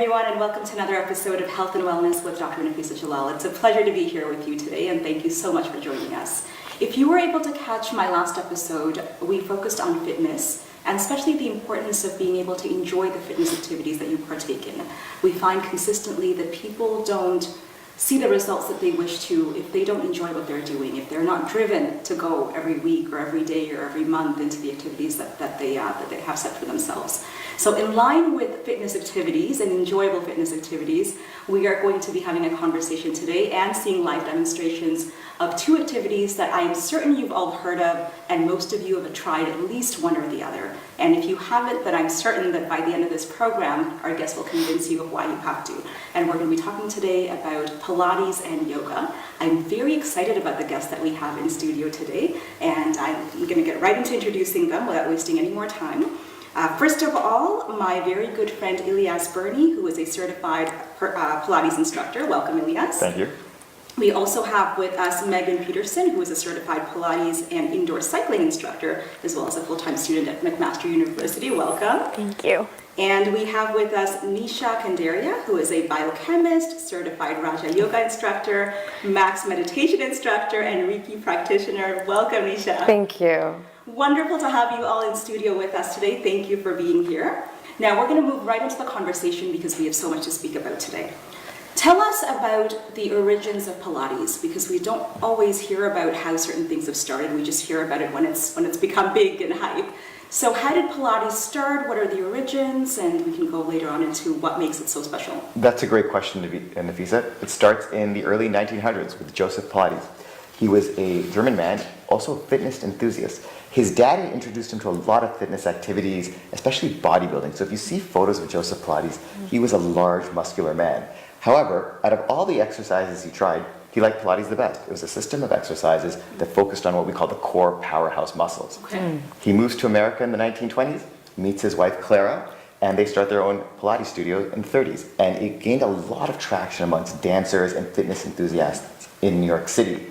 everyone, and welcome to another episode of Health and Wellness with Dr. Nafeesa Jalal. It's a pleasure to be here with you today, and thank you so much for joining us. If you were able to catch my last episode, we focused on fitness, and especially the importance of being able to enjoy the fitness activities that you partake in. We find consistently that people don't see the results that they wish to if they don't enjoy what they're doing, if they're not driven to go every week or every day or every month into the activities that they have set for themselves. So in line with fitness activities and enjoyable fitness activities, we are going to be having a conversation today and seeing live demonstrations of two activities that I am certain you've all heard of, and most of you have tried at least one or the other. And if you haven't, then I'm certain that by the end of this program, our guest will convince you of why you have to. And we're going to be talking today about Pilates and yoga. I'm very excited about the guests that we have in studio today, and I'm going to get right into introducing them without wasting any more time. First of all, my very good friend Ilyas Bernie, who is a certified Pilates instructor. Welcome, Ilyas. Thank you. We also have with us Megan Peterson, who is a certified Pilates and indoor cycling instructor, as well as a full-time student at McMaster University. Welcome. Thank you. And we have with us Nisha Kandaria, who is a biochemist, certified Raja Yoga instructor, Max meditation instructor, and Reiki practitioner. Welcome, Nisha. Thank you. Wonderful to have you all in studio with us today. Thank you for being here. Now we're going to move right into the conversation because we have so much to speak about today. Tell us about the origins of Pilates, because we don't always hear about how certain things have started. We just hear about it when it's become big and hype. So how did Pilates start? What are the origins? And we can go later on into what makes it so special. That's a great question, Nafeesa. It starts in the early 1900s with Joseph Pilates. He was a German man, also a fitness enthusiast. His daddy introduced him to a lot of fitness activities, especially bodybuilding. So if you see photos of Joseph Pilates, he was a large, muscular man. However, out of all the exercises he tried, he liked Pilates the best. It was a system of exercises that focused on what we call the core powerhouse muscles. Okay. He moves to America in the 1920s, meets his wife Clara, and they start their own Pilates studio in the 30s. And it gained a lot of traction amongst dancers and fitness enthusiasts in New York City.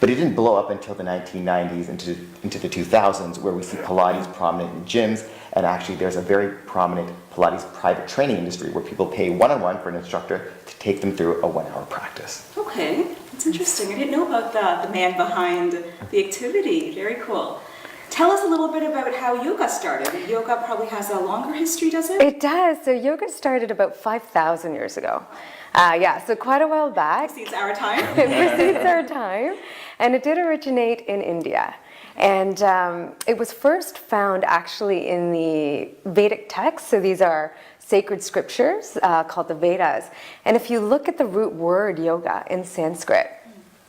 But it didn't blow up until the 1990s into the 2000s, where we see Pilates prominent in gyms, and actually there's a very prominent Pilates private training industry where people pay one-on-one for an instructor to take them through a 1-hour practice. Okay, that's interesting. I didn't know about the man behind the activity. Very cool. Tell us a little bit about how yoga started. Yoga probably has a longer history, does it? It does. So yoga started about 5,000 years ago. So quite a while back. Precedes our time. It precedes our time. And it did originate in India. And it was first found actually in the Vedic texts. So these are sacred scriptures called the Vedas. And if you look at the root word yoga in Sanskrit,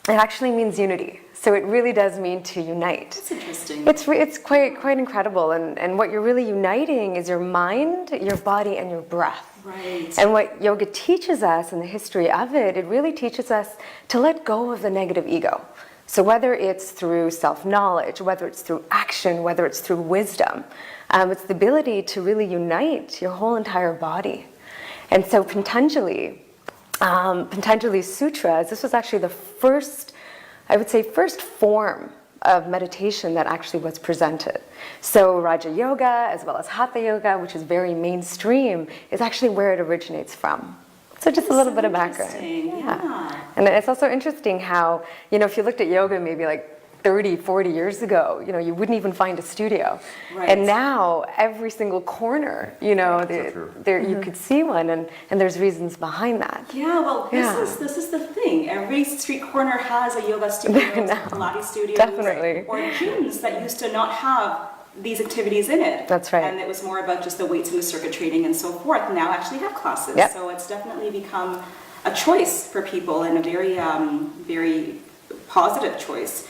it actually means unity. So it really does mean to unite. That's interesting. It's quite incredible. And what you're really uniting is your mind, your body, and your breath. Right. And what yoga teaches us in the history of it, it really teaches us to let go of the negative ego. So whether it's through self-knowledge, whether it's through action, whether it's through wisdom, it's the ability to really unite your whole entire body. And so Patanjali's sutras, this was actually the first form of meditation that actually was presented. So Raja Yoga, as well as Hatha Yoga, which is very mainstream, is actually where it originates from. So just a little bit of background. Yeah. And it's also interesting how, if you looked at yoga maybe like 30, 40 years ago, you wouldn't even find a studio. Right. And now every single corner, you could see one, and there's reasons behind that. Yeah, well, this is the thing. Every street corner has a yoga studio, Pilates studio, definitely, or gyms that used to not have these activities in it. That's right. And it was more about just the weights and the circuit training and so forth. Now actually have classes. Yep. So it's definitely become a choice for people, and a very, very positive choice.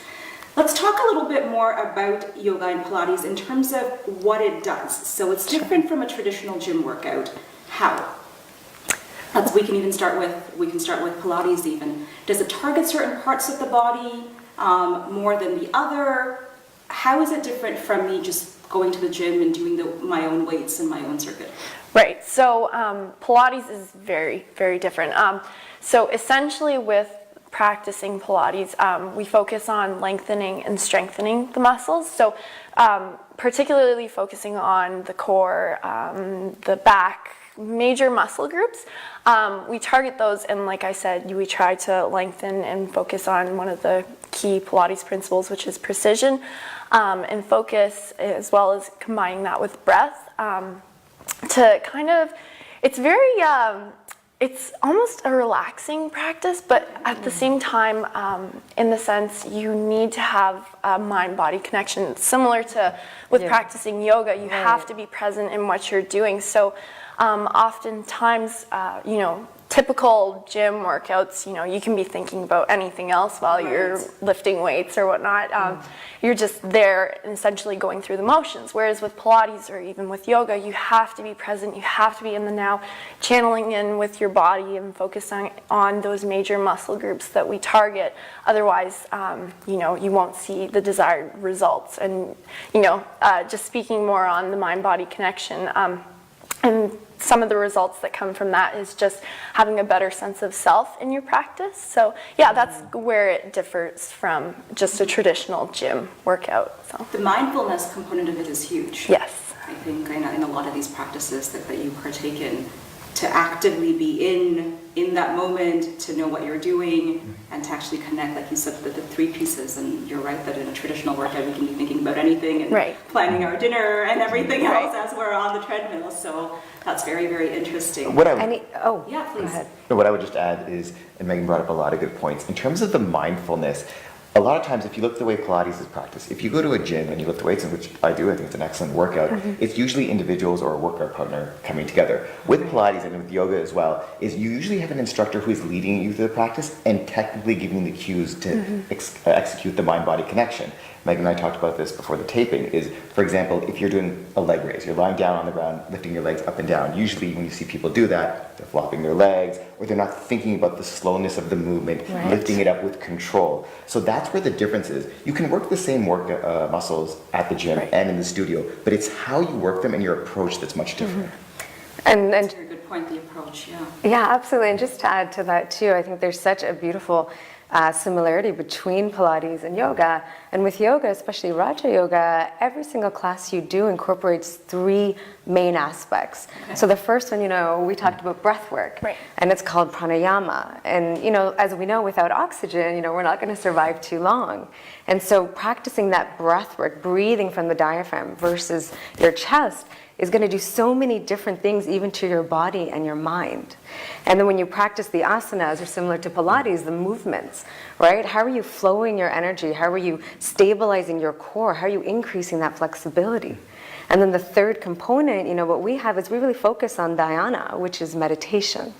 Let's talk a little bit more about yoga and Pilates in terms of what it does. So it's different from a traditional gym workout. How? We can start with Pilates even. Does it target certain parts of the body more than the other? How is it different from me just going to the gym and doing my own weights and my own circuit? Right, so Pilates is very, very different. So essentially with practicing Pilates, we focus on lengthening and strengthening the muscles. So particularly focusing on the core, the back, major muscle groups. We target those, and like I said, we try to lengthen and focus on one of the key Pilates principles, which is precision, and focus, as well as combining that with breath, to kind of, it's very, it's almost a relaxing practice, but at the same time, in the sense, you need to have a mind-body connection. Similar to with practicing yoga, you have to be present in what you're doing. So oftentimes, you know, typical gym workouts, you know, you can be thinking about anything else while you're lifting weights or whatnot. You're just there essentially going through the motions. Whereas with Pilates or even with yoga, you have to be present, you have to be in the now, channeling in with your body and focusing on those major muscle groups that we target. Otherwise, you know, you won't see the desired results. And, you know, just speaking more on the mind-body connection, and some of the results that come from that is just having a better sense of self in your practice. So yeah, that's where it differs from just a traditional gym workout. So The mindfulness component of it is huge. yes. I think in a lot of these practices that you partake in, to actively be in that moment, to know what you're doing, and to actually connect, like you said, the three pieces. And you're right that in a traditional workout, we can be thinking about anything and planning our dinner and everything else as we're on the treadmill. So that's very, very interesting. Yeah, please. Go ahead. What I would just add is, and Megan brought up a lot of good points, in terms of the mindfulness, a lot of times if you look at the way Pilates is practiced, if you go to a gym and you lift weights, which I do, I think it's an excellent workout, it's usually individuals or a workout partner coming together. With Pilates and with yoga as well, is you usually have an instructor who is leading you through the practice and technically giving the cues to execute the mind-body connection. Megan and I talked about this before the taping, is, for example, if you're doing a leg raise, you're lying down on the ground, lifting your legs up and down. Usually when you see people do that, they're flopping their legs, or they're not thinking about the slowness of the movement, lifting it up with control. So that's where the difference is. You can work the same muscles at the gym and in the studio, but it's how you work them and your approach that's much different. And That's a very good point, the approach, yeah. yeah, absolutely. And just to add to that too, I think there's such a beautiful similarity between Pilates and yoga. And with yoga, especially Raja Yoga, every single class you do incorporates three main aspects. So the first one, you know, we talked about breath work, and it's called pranayama. And, you know, as we know, without oxygen, you know, we're not going to survive too long. And so practicing that breath work, breathing from the diaphragm versus your chest, is going to do so many different things even to your body and your mind. And then when you practice the asanas, or similar to Pilates, the movements, right? How are you flowing your energy? How are you stabilizing your core? How are you increasing that flexibility? And then the third component, you know, what we have is we really focus on dhyana, which is meditation.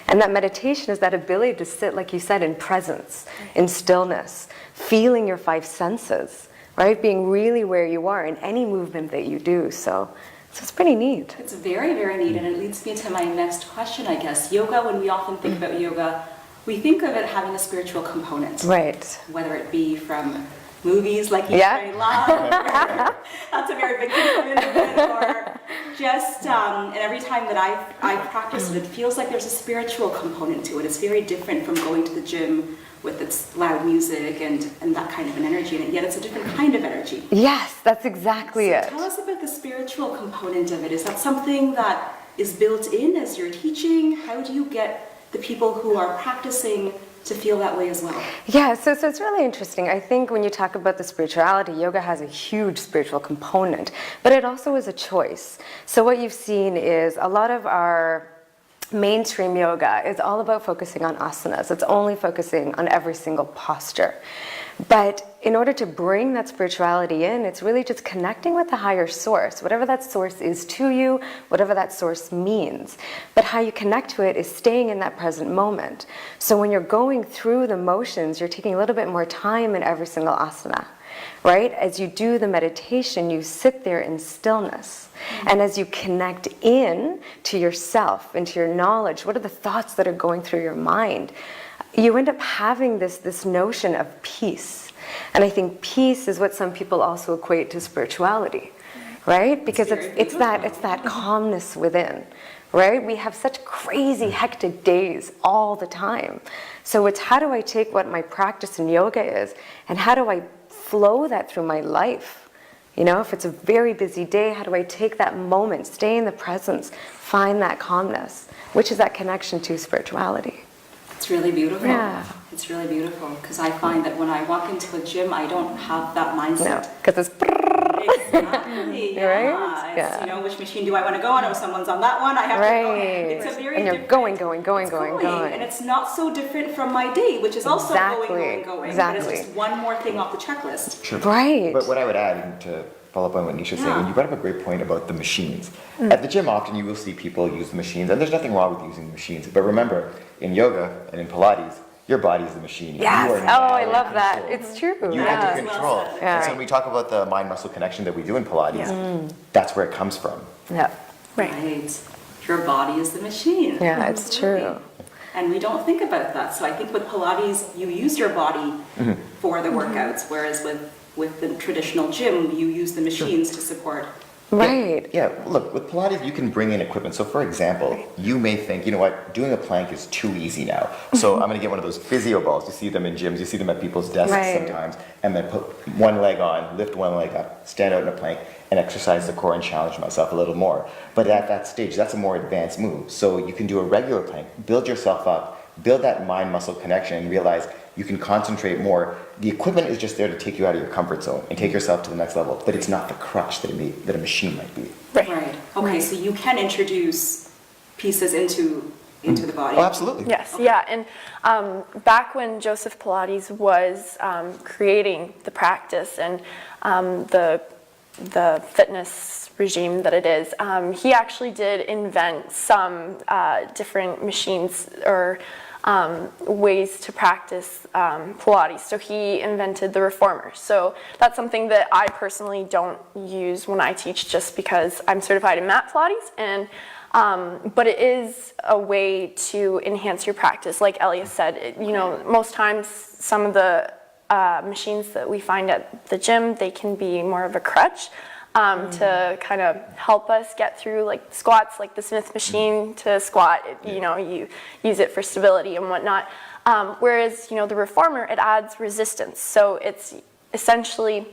And that meditation is that ability to sit, like you said, in presence, in stillness, feeling your five senses, right? Being really where you are in any movement that you do. So it's pretty neat. It's very, very neat, and it leads me to my next question, I guess. Yoga, when we often think about yoga, we think of it having a spiritual component. Right. Whether it be from movies like You Train Love, that's a very big component of it, or just, and every time that I practice it, it feels like there's a spiritual component to it. It's very different from going to the gym with its loud music and that kind of an energy, and yet it's a different kind of energy. Yes, that's exactly it. Tell us about the spiritual component of it. Is that something that is built in as you're teaching? How do you get the people who are practicing to feel that way as well? Yeah, so it's really interesting. I think when you talk about the spirituality, yoga has a huge spiritual component, but it also is a choice. So what you've seen is a lot of our mainstream yoga is all about focusing on asanas. It's only focusing on every single posture. But in order to bring that spirituality in, it's really just connecting with the higher source, whatever that source is to you, whatever that source means. But how you connect to it is staying in that present moment. So when you're going through the motions, you're taking a little bit more time in every single asana, right? As you do the meditation, you sit there in stillness. And as you connect in to yourself, into your knowledge, what are the thoughts that are going through your mind? You end up having this notion of peace. And I think peace is what some people also equate to spirituality, right? Because it's that calmness within, right? We have such crazy, hectic days all the time. So it's how do I take what my practice in yoga is and how do I flow that through my life? You know, if it's a very busy day, how do I take that moment, stay in the presence, find that calmness, which is that connection to spirituality. It's really beautiful. Yeah. It's really beautiful because I find that when I walk into a gym, I don't have that No, mindset. because it's Exactly. Yeah. Right? It's, Yeah. you know, which machine do I want to go on? Oh, someone's on that one. I have to go. right. It's a very And you're different. going. And it's not so different from my day, which is also going. But Exactly. it's just one more thing off the checklist. Sure. Right. But what I would add, to follow up on what Nisha said, Yeah. when you brought up a great point about the machines. At the gym, often you will see people use the machines, and there's nothing wrong with using the machines. But remember, in yoga and in Pilates, your body is the machine. Yes. You are Oh, now I in love that. control. It's true. You Yeah. enter control. Well said. Yeah. And so when we talk about the mind-muscle connection that we do in Pilates, that's where it comes from. Yeah. Right. Your body is the machine. Yeah, it's true. And we don't think about that. So I think with Pilates, you use your body for the workouts, whereas with the traditional gym, you use the machines to support. Right. Yeah, look, with Pilates, you can bring in equipment. So, for example, you may think, you know what, doing a plank is too easy now. So, I'm going to get one of those physio balls. You see them in gyms, you see them at people's desks Right. sometimes, and then put one leg on, lift one leg up, stand out in a plank, and exercise the core and challenge myself a little more. But at that stage, that's a more advanced move. So, you can do a regular plank, build yourself up, build that mind-muscle connection, and realize you can concentrate more. The equipment is just there to take you out of your comfort zone and take yourself to the next level, but it's not the crutch that a machine might be. Right. Okay, so you can introduce pieces into the body. Oh, absolutely. Yes, yeah, and back when Joseph Pilates was creating the practice and the fitness regime that it is, he actually did invent some different machines or ways to practice Pilates. So he invented the reformer. So that's something that I personally don't use when I teach, just because I'm certified in mat Pilates, and but it is a way to enhance your practice. Like Elias said, you know, most times some of the machines that we find at the gym, they can be more of a crutch. To kind of help us get through like squats, like the Smith machine to squat, you know, you use it for stability and whatnot. Whereas, you know, the reformer, it adds resistance. So it's essentially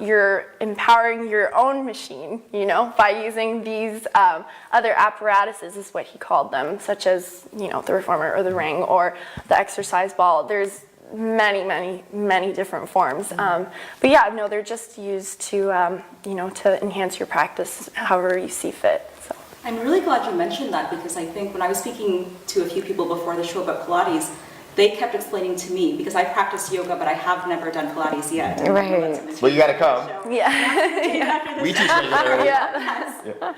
you're empowering your own machine, you know, by using these other apparatuses, is what he called them, such as, you know, the reformer or the ring or the exercise ball. There's many different forms. But yeah, no, they're just used to, you know, to enhance your practice however you see fit. So. I'm really glad you mentioned that, because I think when I was speaking to a few people before the show about Pilates, they kept explaining to me, because I practice yoga, but I have never done Pilates yet. Right. Well, you gotta come. Yeah. We teach regularly. Yeah.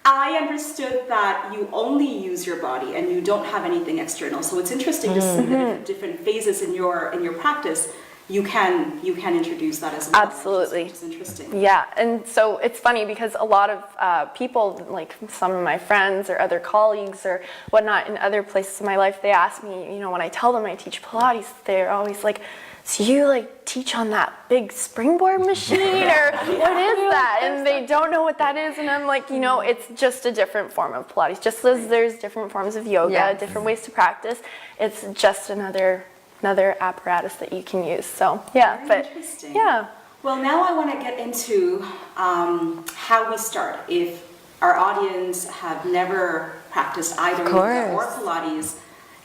I understood that you only use your body and you don't have anything external. So it's interesting to see the different phases in your practice. You can introduce that as well. Absolutely. Which is interesting. Yeah, and so it's funny because a lot of people, like some of my friends or other colleagues or whatnot in other places in my life, they ask me, you know, when I tell them I teach Pilates, they're always like, so you like teach on that big springboard machine, or what is that? And they don't know what that is, and I'm like, you know, it's just a different form of Pilates. Just as there's different forms of yoga, Yes. different ways to practice, it's just another apparatus that you can use. So yeah, Very but interesting. yeah. Well, now I want to get into how we start. If our audience have never practiced either yoga or Pilates,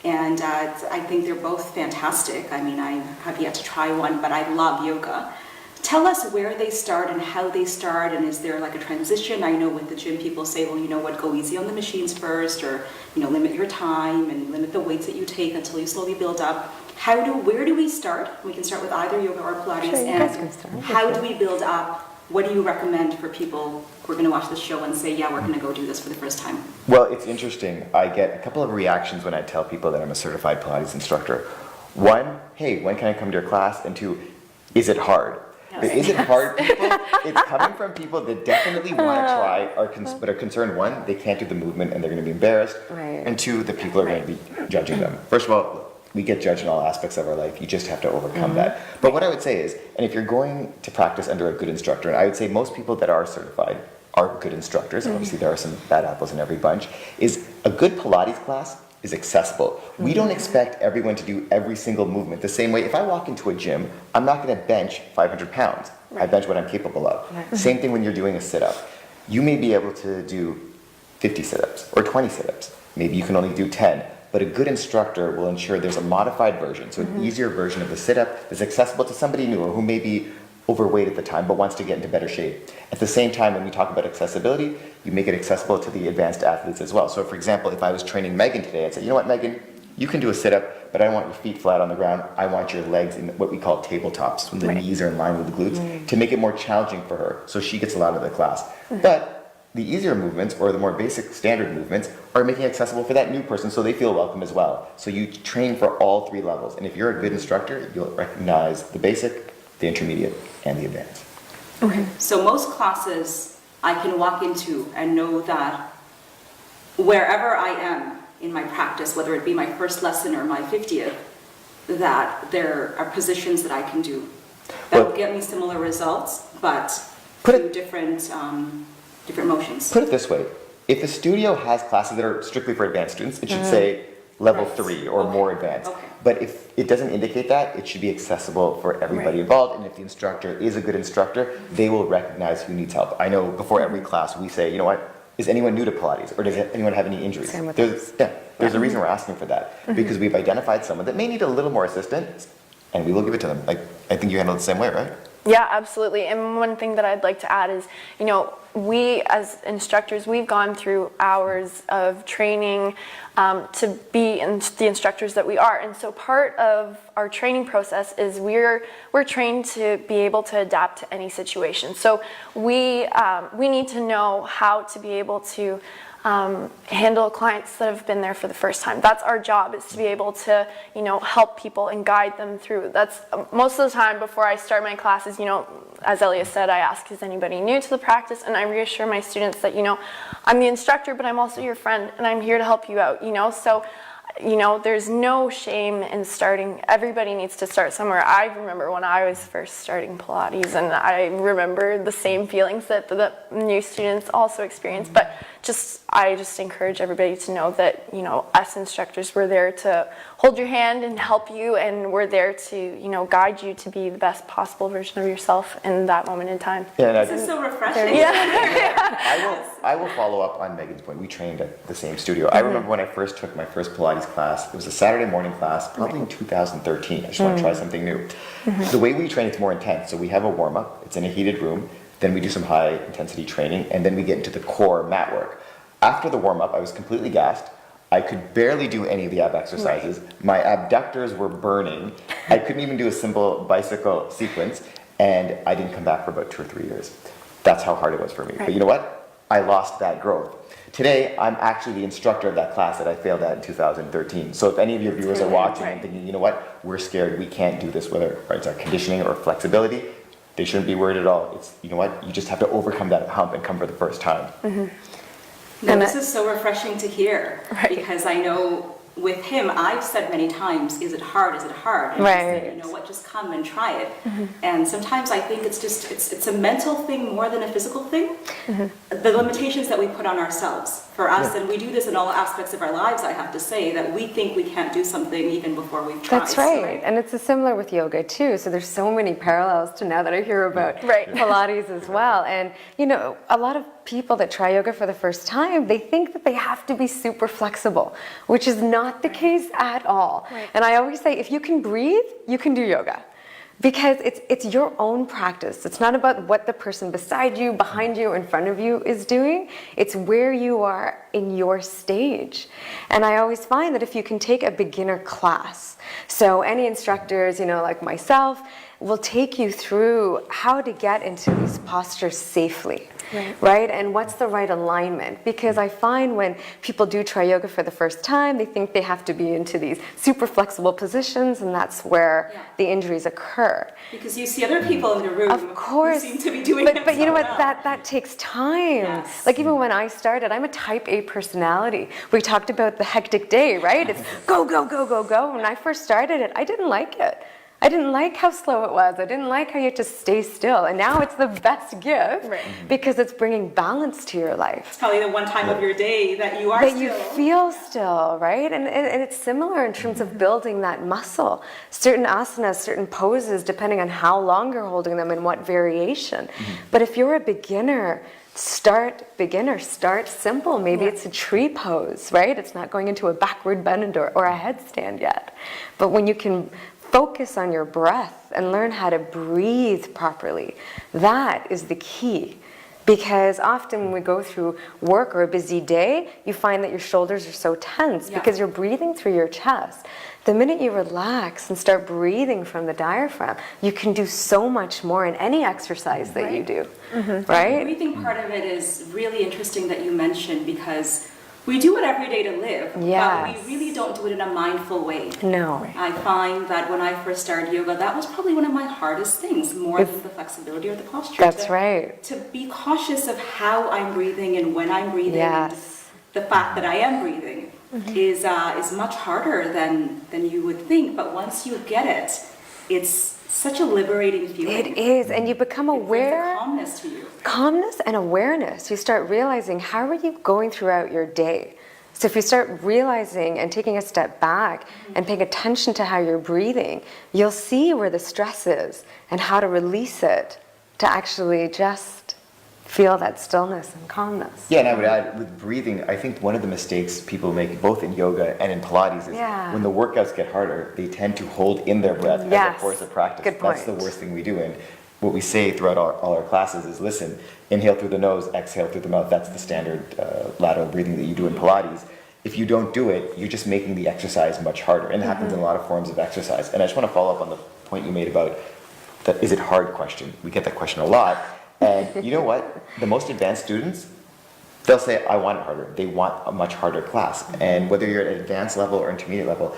and I think they're both fantastic. I mean, I have yet to try one, but I love yoga. Tell us where they start and how they start, and is there like a transition? I know with the gym people say, well, you know what, go easy on the machines first, or, you know, limit your time and limit the weights that you take until you slowly build up. Where do we start? We can start with either yoga or Pilates. Sure, you and guys can start. how do we build up? What do you recommend for people who are going to watch the show and say, yeah, we're going to go do this for the first time? Well, it's interesting. I get a couple of reactions when I tell people that I'm a certified Pilates instructor. One, hey, when can I come to your class? And two, is it hard? The is it hard people, it's coming from people that definitely want to try, but are concerned, one, they can't do the movement and they're going to be embarrassed, Right. and two, the people are going to be judging them. First of all, we get judged in all aspects of our life. You just have to overcome that. But what I would say is, and if you're going to practice under a good instructor, and I would say most people that are certified are good instructors, obviously there are some bad apples in every bunch, is a good Pilates class is accessible. We don't expect everyone to do every single movement the same way. If I walk into a gym, I'm not going to bench 500 pounds. I bench what I'm capable of. Same thing when you're doing a sit-up. You may be able to do 50 sit-ups or 20 sit-ups. Maybe you can only do 10. But a good instructor will ensure there's a modified version, so an easier version of the sit-up that's accessible to somebody new or who may be overweight at the time but wants to get into better shape. At the same time, when we talk about accessibility, you make it accessible to the advanced athletes as well. So for example, if I was training Megan today, I'd say, you know what, Megan, you can do a sit-up, but I don't want your feet flat on the ground. I want your legs in what we call tabletops, when the knees are in line with the glutes, to make it more challenging for her, so she gets a lot of the class. But the easier movements, or the more basic standard movements, are making it accessible for that new person so they feel welcome as well. So you train for all three levels. And if you're a good instructor, you'll recognize the basic, the intermediate, and the advanced. Okay. So most classes I can walk into and know that wherever I am in my practice, whether it be my first lesson or my 50th, that there are positions that I can do that will get me similar results, but through different motions. Put it this way, if a studio has classes that are strictly for advanced students, it should say level 3 or more advanced. Okay. But if it doesn't indicate that, it should be accessible for everybody involved, and if the instructor is a good instructor, they will recognize who needs help. I know before every class we say, you know what, is anyone new to Pilates, or does anyone have any injuries? Same with There's a reason we're asking for that, because we've identified someone that may need a little more assistance, and we will give it to them. Like, I think you handle it the same way, right? Yeah, absolutely. And one thing that I'd like to add is, you know, we as instructors, we've gone through hours of training to be the instructors that we are. And so part of our training process is we're trained to be able to adapt to any situation. So we need to know how to be able to handle clients that have been there for the first time. That's our job, is to be able to, you know, help people and guide them through. That's most of the time before I start my classes, you know, as Elia said, I ask, is anybody new to the practice? And I reassure my students that, you know, I'm the instructor, but I'm also your friend, and I'm here to help you out, you know? So, you know, there's no shame in starting. Everybody needs to start somewhere. I remember when I was first starting Pilates, and I remember the same feelings that the new students also experience. But I just encourage everybody to know that, you know, us instructors, we're there to hold your hand and help you, and we're there to, you know, guide you to be the best possible version of yourself in that moment in time. Yeah, This is so refreshing. I will follow up on Megan's point. We trained at the same studio. I remember when I first took my first Pilates class, it was a Saturday morning class, probably in 2013. I just want to try something new. The way we train is more intense. So we have a warm-up, it's in a heated room, then we do some high intensity training, and then we get into the core mat work. After the warm-up, I was completely gassed. I could barely do any of the ab exercises. My abductors were burning. I couldn't even do a simple bicycle sequence, and I didn't come back for about 2 or 3 years. That's how hard it was for me. But you know what? I lost that growth. Today, I'm actually the instructor of that class that I failed at in 2013. So if any of your viewers are watching and thinking, you know what, we're scared, we can't do this, whether it's our conditioning or flexibility, they shouldn't be worried at all. It's, you know what, you just have to overcome that hump and come for the first time. No, this is so refreshing to hear, because I know with him, I've said many times, is it hard, is it hard? And he said, you know what, just come and try it. And sometimes I think it's just, it's a mental thing more than a physical thing. The limitations that we put on ourselves. For us, and we do this in all aspects of our lives, I have to say, that we think we can't do something even before we've tried. That's right. And it's similar with yoga too. So there's so many parallels to now that I hear about Pilates as well. And you know, a lot of people that try yoga for the first time, they think that they have to be super flexible, which is not the case at all. And I always say, if you can breathe, you can do yoga. Because it's your own practice. It's not about what the person beside you, behind you, in front of you is doing. It's where you are in your stage. And I always find that if you can take a beginner class, so any instructors, you know, like myself, will take you through how to get into these postures safely. Right? And what's the right alignment? Because I find when people do try yoga for the first time, they think they have to be into these super flexible positions, and that's where the injuries occur. Because you see other people in the room who seem to be doing but, it but you know so what, well. that takes time. Like even when I started, I'm a type A personality. We talked about the hectic day, right? It's go, go, go, go, go. When I first started it, I didn't like it. I didn't like how slow it was. I didn't like how you had to stay still. And now it's the best gift because it's bringing balance to your life. It's probably the one time of your day that you are That still. you feel still, right? And it's similar in terms of building that muscle. Certain asanas, certain poses, depending on how long you're holding them and what variation. But if you're a beginner, start simple. Maybe it's a tree pose, right? It's not going into a backward bend or a headstand yet. But when you can focus on your breath and learn how to breathe properly, that is the key. Because often when we go through work or a busy day, you find that your shoulders are so tense because you're breathing through your chest. The minute you relax and start breathing from the diaphragm, you can do so much more in any exercise that you do, right? The breathing part of it is really interesting that you mentioned, because we do it every day to live, but we really don't do it in a mindful way. No. I find that when I first started yoga, that was probably one of my hardest things, more than the flexibility or the posture. That's right. To be cautious of how I'm breathing and when I'm breathing. Yes. The fact that I am breathing is much harder than you would think, but once you get it, it's such a liberating feeling. It is, and you become aware. It brings a calmness to you. Calmness and awareness. You start realizing, how are you going throughout your day? So if you start realizing and taking a step back and paying attention to how you're breathing, you'll see where the stress is and how to release it to actually just feel that stillness and calmness. Yeah, and I would add, with breathing, I think one of the mistakes people make both in yoga and in Pilates is when the workouts get harder, they tend to hold in their breath as a course of practice. Good point. That's the worst thing we do. And what we say throughout all our classes is, listen, inhale through the nose, exhale through the mouth. That's the standard lateral breathing that you do in Pilates. If you don't do it, you're just making the exercise much harder. And it happens in a lot of forms of exercise. And I just want to follow up on the point you made about that is it hard question. We get that question a lot. And you know what? The most advanced students, they'll say, I want it harder. They want a much harder class. And whether you're at advanced level or intermediate level,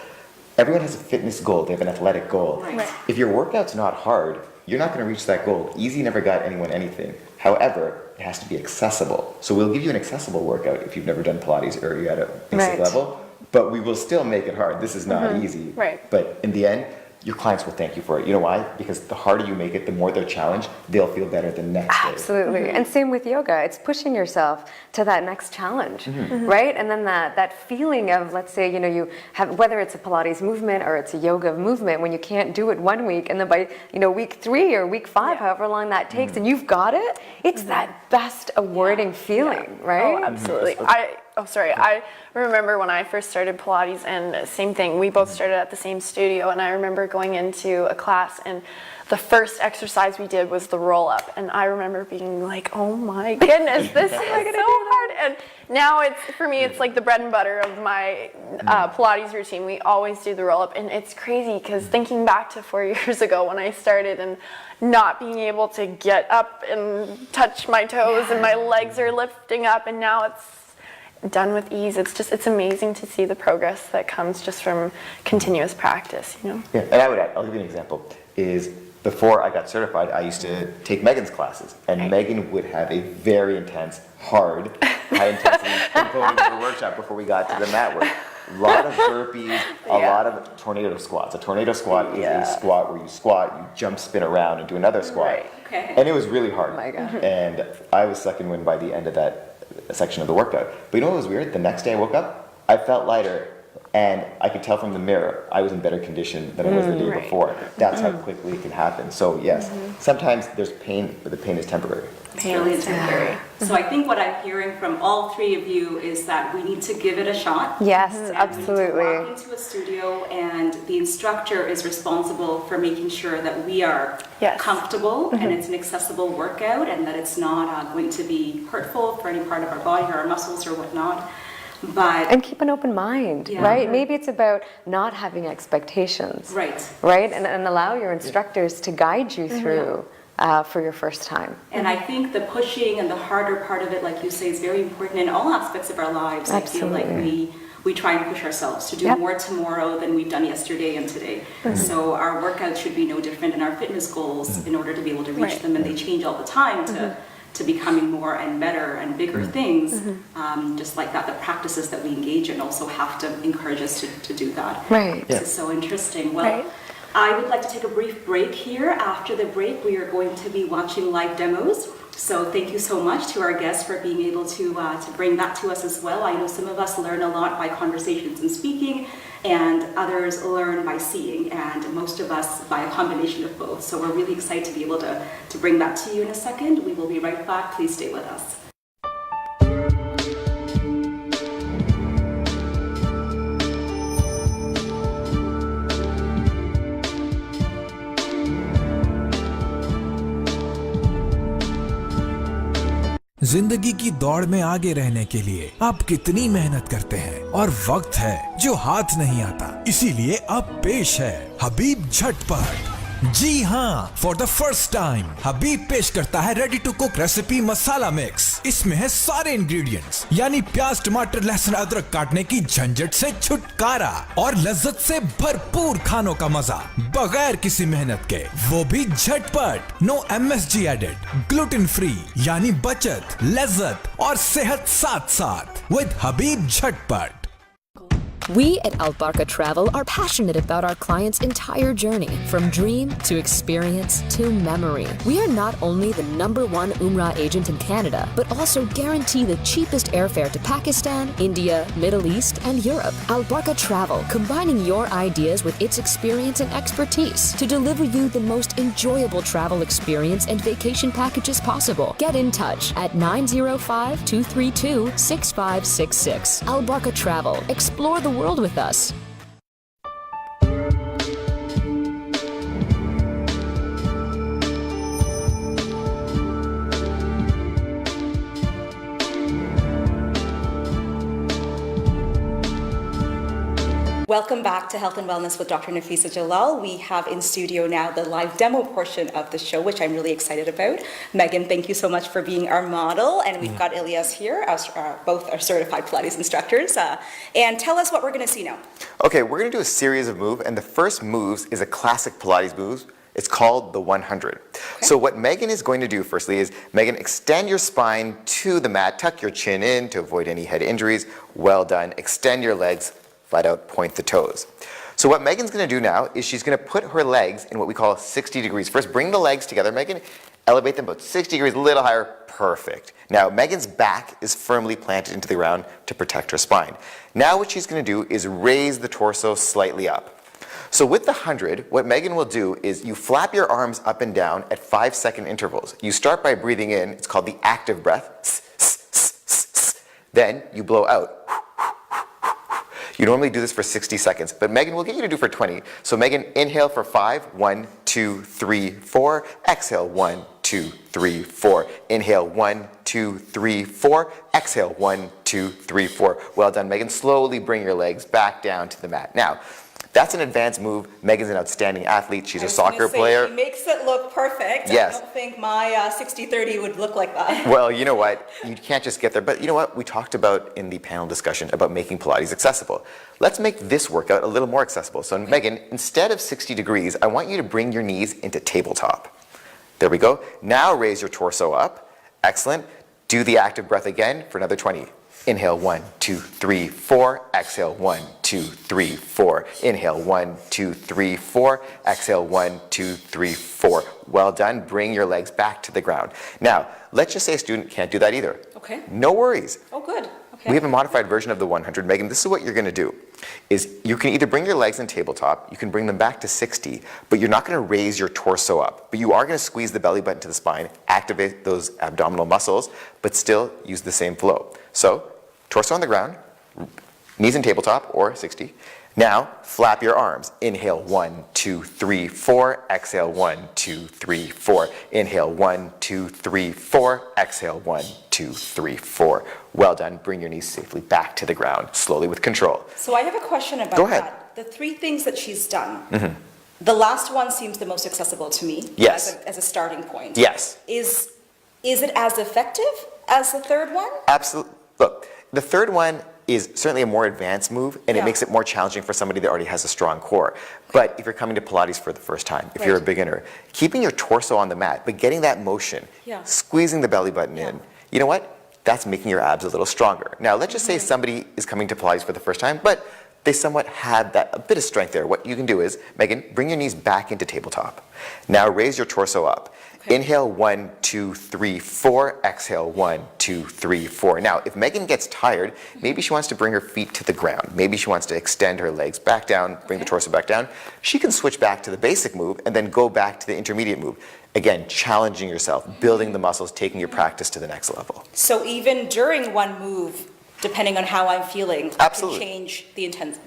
everyone has a fitness goal. They have an athletic goal. Right. If your workout's not hard, you're not going to reach that goal. Easy never got anyone anything. However, it has to be accessible. So we'll give you an accessible workout if you've never done Pilates or you're at a basic level, but we will still make it hard. This is not easy. Right. But in the end, your clients will thank you for it. You know why? Because the harder you make it, the more they're challenged, they'll feel better the next day. Absolutely. And same with yoga. It's pushing yourself to that next challenge, right? And then that feeling of, let's say, you have, whether it's a Pilates movement or it's a yoga movement, when you can't do it one week, and then by, week 3 or week 5, however long that takes, and you've got it, it's that best awarding feeling, right? Oh, absolutely. I remember when I first started Pilates, and same thing, we both started at the same studio, and I remember going into a class, and the first exercise we did was the roll up, and I remember being like, oh my goodness, this is so hard. And now for me, it's like the bread and butter of my Pilates routine. We always do the roll up, and it's crazy because thinking back to 4 years ago when I started and not being able to get up and touch my toes and my legs are lifting up, and now it's done with ease. It's amazing to see the progress that comes just from continuous practice, Yeah, and I would add, I'll give you an example, is before I got certified, I used to take Megan's classes, and Megan would have a very intense, hard, high-intensity component of her workshop before we got to the mat work. A lot of burpees, a lot of tornado squats. A tornado squat is a squat where you squat, you jump, spin around, and do another squat. Right. Okay. And it was really hard. Oh my God. And I was second wind by the end of that section of the workout. But you know what was weird? The next day I woke up, I felt lighter, and I could tell from the mirror I was in better condition than I was the day before. That's how quickly it can happen. So yes, sometimes there's pain, but the pain is temporary. Pain is temporary. So I think what I'm hearing from all three of you is that we need to give it a shot. Yes, And we need to absolutely. walk into a studio, and the instructor is responsible for making sure that we are comfortable and it's an accessible workout, and that it's not going to be hurtful for any part of our body or our muscles or whatnot. And keep an open mind, right? Maybe it's about not having expectations, right? And allow your instructors to guide you through for your first time. And I think the pushing and the harder part of it, like you say, is very important in all aspects of our lives. Absolutely. I feel like we try and push ourselves to do more tomorrow than we've done yesterday and today. So our workouts should be no different, and our fitness goals, in order to be able to reach them, and they change all the time to becoming more and better and bigger things, just like that, the practices that we engage in also have to encourage us to do that. Right. This is so interesting. Well, I would like to take a brief break here. After the break, we are going to be watching live demos. So thank you so much to our guests for being able to bring that to us as well. I know some of us learn a lot by conversations and speaking, and others learn by seeing, and most of us by a combination of both. So we're really excited to be able to bring that to you in a second. We will be right back. Please stay with us. जिंदगी की दौड़ में आगे रहने के लिए आप कितनी मेहनत करते हैं और वक्त है जो हाथ नहीं आता, इसीलिए अब पेश है हबीब झटपट। जी हाँ, for the first time Habib पेश करता है ready to cook recipe masala mix. इसमें है सारे इंग्रेडिएंट्स, यानी प्याज, टमाटर, लहसुन, अदरक काटने की झंझट से छुटकारा और लज्जत से भरपूर खानों का मजा बगैर किसी मेहनत के, वो भी झटपट। No MSG added, gluten free, यानी बचत, लज्जत और सेहत साथ साथ विद हबीब झटपट। We at Albarka Travel are passionate about our clients' entire journey, from dream to experience to memory. We are not only the #1 Umrah agent in Canada, but also guarantee the cheapest airfare to Pakistan, India, Middle East, and Europe. Albarka Travel, combining your ideas with its experience and expertise to deliver you the most enjoyable travel experience and vacation packages possible. Get in touch at 905-232-6566. Albarka Travel. Explore the world with us. Welcome back to Health and Wellness with Dr. Nafeesa Jalal. We have in studio now the live demo portion of the show, which I'm really excited about. Megan, thank you so much for being our model. And we've got Ilyas here, both are certified Pilates instructors. And tell us what we're going to see now. Okay, we're going to do a series of moves, and the first moves is a classic Pilates move. It's called the 100. Okay. So what Megan is going to do firstly is, Megan, extend your spine to the mat, tuck your chin in to avoid any head injuries. Well done. Extend your legs, flat out, point the toes. So what Megan's going to do now is she's going to put her legs in what we call 60 degrees. First, bring the legs together, Megan. Elevate them about 60 degrees, a little higher. Perfect. Now, Megan's back is firmly planted into the ground to protect her spine. Now what she's going to do is raise the torso slightly up. So with the 100, what Megan will do is you flap your arms up and down at 5-second intervals. You start by breathing in. It's called the active breath. Then you blow out. You normally do this for 60 seconds, but Megan will get you to do for 20. So Megan, inhale for 5, 1, 2, 3, 4. Exhale, 1, 2, 3, 4. Inhale, 1, 2, 3, 4. Exhale, 1, 2, 3, 4. Well done, Megan. Slowly bring your legs back down to the mat. Now, that's an advanced move. Megan's an outstanding athlete. She's a soccer player. She makes it look perfect. Yes. I don't think my 60-30 would look like that. Well, you know what? You can't just get there. But you know what? We talked about in the panel discussion about making Pilates accessible. Let's make this workout a little more accessible. So Megan, instead of 60 degrees, I want you to bring your knees into tabletop. There we go. Now raise your torso up. Excellent. Do the active breath again for another 20. Inhale, 1, 2, 3, 4. Exhale, 1, 2, 3, 4. Inhale, 1, 2, 3, 4. Exhale, 1, 2, 3, 4. Well done. Bring your legs back to the ground. Now, let's just say a student can't do that either. Okay. No worries. Oh, good. Okay. We have a modified version of the 100. Megan, this is what you're going to do. Is you can either bring your legs in tabletop, you can bring them back to 60, but you're not going to raise your torso up. But you are going to squeeze the belly button to the spine, activate those abdominal muscles, but still use the same flow. So, torso on the ground, knees in tabletop or 60. Now, flap your arms. Inhale, 1, 2, 3, 4. Exhale, 1, 2, 3, 4. Inhale, 1, 2, 3, 4. Exhale, 1, 2, 3, 4. Well done. Bring your knees safely back to the ground, slowly with control. So I have a question about Go ahead. that. The 3 things that she's done. Mm-hmm. The last one seems the most accessible to me. Yes. As a starting point. Yes. Is it as effective as the third one? Absolutely. Look, the third one is certainly a more advanced move, and it makes it more challenging for somebody that already has a strong core. But if you're coming to Pilates for the first time, if you're a beginner, keeping your torso on the mat, but getting that motion, squeezing the belly button in, you know what? That's making your abs a little stronger. Now, let's just say somebody is coming to Pilates for the first time, but they somewhat had that a bit of strength there. What you can do is, Megan, bring your knees back into tabletop. Now raise your torso up. Inhale, 1, 2, 3, 4. Exhale, 1, 2, 3, 4. Now, if Megan gets tired, maybe she wants to bring her feet to the ground. Maybe she wants to extend her legs back down, bring the torso back down. She can switch back to the basic move and then go back to the intermediate move. Again, challenging yourself, building the muscles, taking your practice to the next level. So even during one move, depending on how I'm feeling, Absolutely.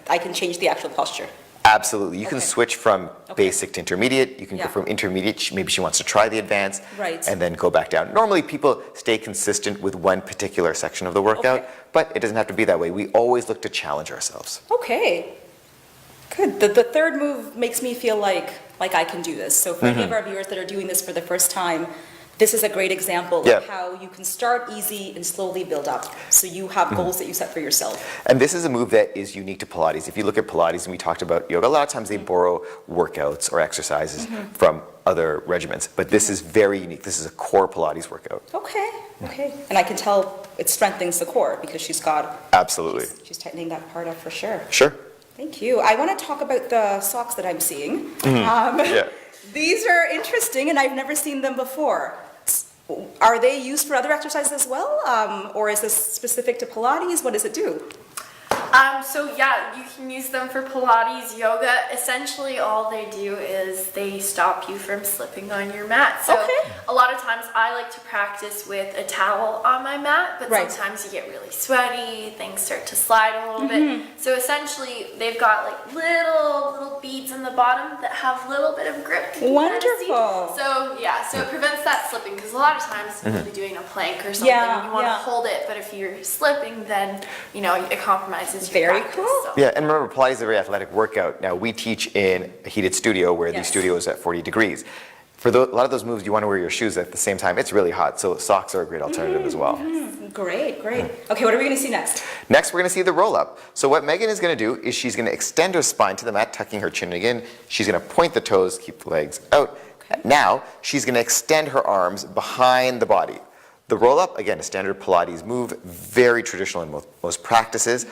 I can change the actual posture. Absolutely. You can switch from basic to intermediate. You can go Yeah. from intermediate, maybe she wants to try the advanced, Right. and then go back down. Normally people stay consistent with one particular section of the workout, but it doesn't have to be that way. We always look to challenge ourselves. Okay, good. The third move makes me feel like I can do this. So for any of our viewers that are doing this for the first time, this is a great example Yeah. of how you can start easy and slowly build up. So you have goals that you set for yourself. And this is a move that is unique to Pilates. If you look at Pilates and we talked about yoga, a lot of times they borrow workouts or exercises from other regimens, but this is very unique. This is a core Pilates workout. Okay. And I can tell it strengthens the core because she's Absolutely. tightening that part up for sure. Sure. Thank you. I want to talk about the socks that I'm seeing. Yeah. These are interesting and I've never seen them before. Are they used for other exercises as well? Or is this specific to Pilates? What does it do? So yeah, you can use them for Pilates, yoga. Essentially all they do is they stop you from slipping on your mat. So a lot of times I like to practice with a towel on my mat, but sometimes you get really sweaty, things start to slide a little bit. So essentially they've got like little beads in the bottom that have a little bit of grip. You can kinda see. Wonderful. So yeah, so it prevents that slipping because a lot of times you'll be doing a plank or something and you want to hold it, but if you're slipping then, you know, it compromises your Very practice, cool. so. Yeah, and remember, Pilates is a very athletic workout. Now, we teach in a heated studio where the Yes. studio is at 40 degrees. For a lot of those moves, you want to wear your shoes at the same time. It's really hot, so socks are a great alternative as well. Great. Okay, what are we going to see next? Next, we're going to see the roll-up. So what Megan is going to do is she's going to extend her spine to the mat, tucking her chin in. She's going to point the toes, keep the legs out. Now, she's going to extend her arms behind the body. The roll-up, again, a standard Pilates move, very traditional in most practices.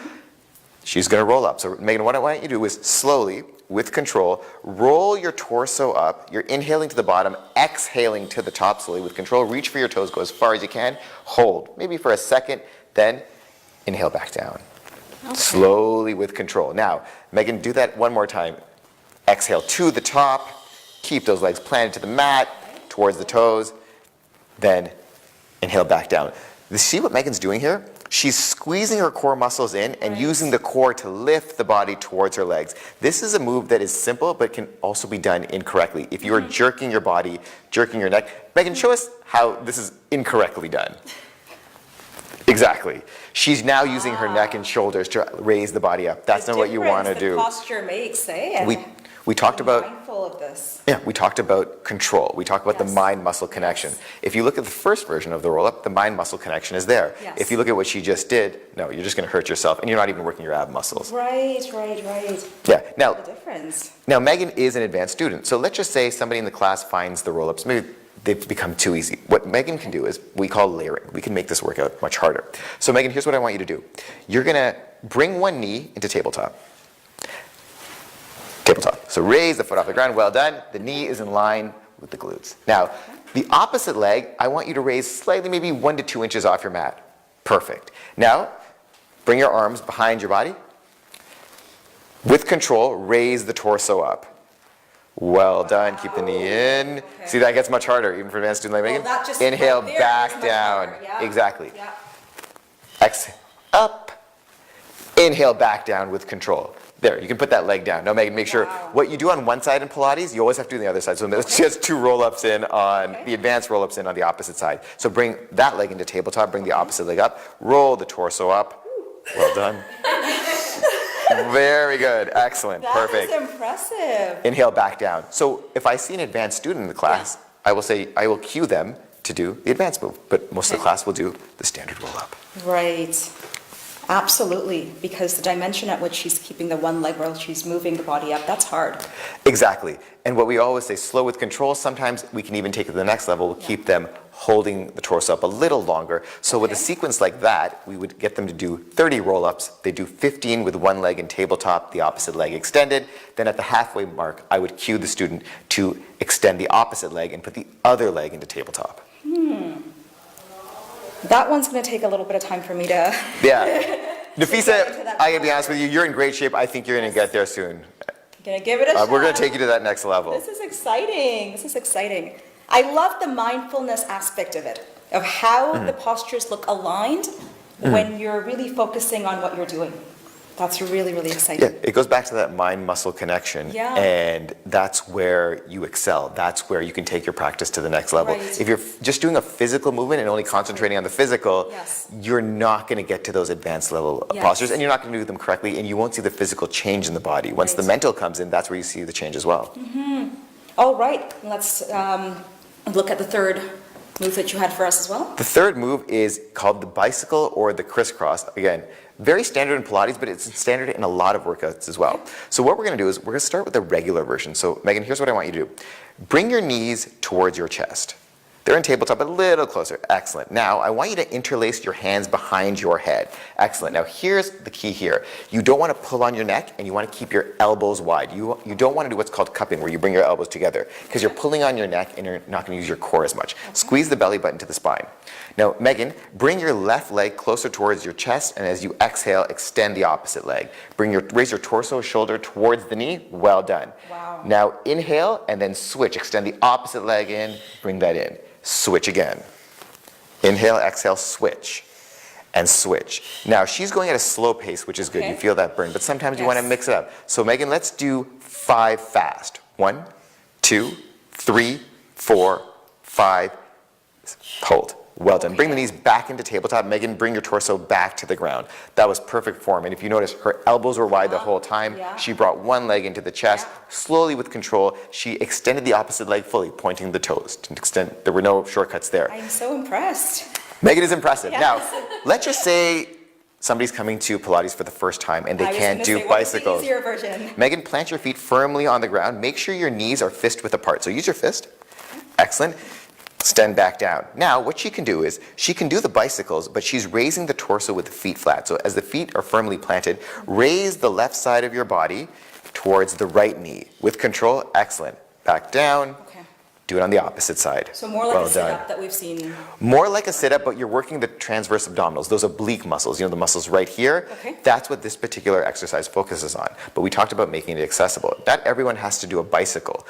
She's going to roll up. So Megan, what I want you to do is slowly, with control, roll your torso up. You're inhaling to the bottom, exhaling to the top slowly with control. Reach for your toes, go as far as you can. Hold, maybe for a second, then inhale back down. Slowly with control. Now, Megan, do that one more time. Exhale to the top. Keep those legs planted to the mat, towards the toes. Then inhale back down. You see what Megan's doing here? She's squeezing her core muscles in and using the core to lift the body towards her legs. This is a move that is simple but can also be done incorrectly. If you are jerking your body, jerking your neck, Megan, show us how this is incorrectly done. Exactly. She's now using her neck and shoulders to raise the body up. That's not what you want to do. The posture makes, eh? And We talked about mindful of this. Yeah, we talked about control. We talked about the mind-muscle connection. If you look at the first version of the roll-up, the mind-muscle connection is there. Yes. If you look at what she just did, no, you're just going to hurt yourself, and you're not even working your ab muscles. Right. Yeah. The difference. Now Megan is an advanced student, so let's just say somebody in the class finds the roll-ups, maybe they've become too easy. What Megan can do is we call layering. We can make this workout much harder. So Megan, here's what I want you to do. You're going to bring one knee into tabletop. Tabletop. So raise the foot off the ground. Well done. The knee is in line with the glutes. Now, the opposite leg, I want you to raise slightly, maybe 1 to 2 inches off your mat. Perfect. Now, bring your arms behind your body. With control, raise the torso up. Well done. Keep the knee in. See, that gets much harder, even for advanced student like Megan. that just Inhale right there back is much down. harder, yeah. Exactly. Yeah. Exhale up. Inhale back down with control. There, you can put that leg down. Now, Megan, make sure what you do on one side in Pilates, you always have to do on the other side. So let's just 2 roll-ups in on the advanced roll-ups in on the opposite side. So bring that leg into tabletop, bring the opposite leg up, roll the torso up. Well done. Very good. Excellent. Perfect. That is impressive. Inhale back down. So if I see an advanced student in the class, I will cue them to do the advanced move, but most of the class will do the standard roll-up. Right. Absolutely, because the dimension at which she's keeping the one leg while she's moving the body up, that's hard. Exactly. And what we always say, slow with control, sometimes we can even take it to the next level, keep them holding the torso up a little longer. So with a sequence like that, we would get them to do 30 roll-ups. They do 15 with one leg in tabletop, the opposite leg extended. Then at the halfway mark, I would cue the student to extend the opposite leg and put the other leg into tabletop. That one's going to take a little bit of time for me to... Yeah. Nafeesa, into that I gotta be honest with you, you're in great shape. I think you're gonna get there soon. Gonna give it a shot. We're gonna take you to that next level. This is exciting. This is exciting. I love the mindfulness aspect of it, of how the postures look aligned when you're really focusing on what you're doing. That's really, really exciting. Yeah, it goes back to that mind-muscle connection, and that's where you excel. That's where you can take your practice to the next level. Right. If you're just doing a physical movement and only concentrating on the physical, you're not going to get to those advanced level postures, and you're not going to do them correctly, and you won't see the physical change in the body. Once the mental comes in, that's where you see the change as well. All right, let's look at the third move that you had for us as well. The third move is called the bicycle or the crisscross. Again, very standard in Pilates, but it's standard in a lot of workouts as well. So what we're going to do is we're going to start with the regular version. So Megan, here's what I want you to do. Bring your knees towards your chest. They're in tabletop, a little closer. Excellent. Now, I want you to interlace your hands behind your head. Excellent. Now, here's the key here. You don't want to pull on your neck, and you want to keep your elbows wide. You don't want to do what's called cupping, where you bring your elbows together, because you're pulling on your neck, and you're not going to use your core as much. Squeeze the belly button to the spine. Now, Megan, bring your left leg closer towards your chest, and as you exhale, extend the opposite leg. Raise your torso, shoulder towards the knee. Well done. Wow. Now, inhale, and then switch. Extend the opposite leg in. Bring that in. Switch again. Inhale, exhale, switch, and switch. Now, she's going at a slow pace, which is good. You feel that burn, but sometimes you want to mix it up. So, Megan, let's do 5 fast. 1, 2, 3, 4, 5. Hold. Well done. Bring the knees back into tabletop. Megan, bring your torso back to the ground. That was perfect form. And if you notice, her elbows were wide the whole time. She brought one leg into the chest. Slowly with control, she extended the opposite leg fully, pointing the toes. There were no shortcuts there. I'm so impressed. Megan is impressive. Now, let's just say somebody's coming to Pilates for the first time and they can't do bicycles. What's the easier version? Megan, plant your feet firmly on the ground. Make sure your knees are fist width apart. So use your fist. Excellent. Extend back down. Now, what she can do is, she can do the bicycles, but she's raising the torso with the feet flat. So as the feet are firmly planted, raise the left side of your body towards the right knee. With control, excellent. Back down. Do it on the opposite side. So more like a sit-up that we've seen. More like a sit-up, but you're working the transverse abdominals, those oblique muscles, the muscles right here. That's what this particular exercise focuses on. But we talked about making it accessible. Not everyone has to do a bicycle.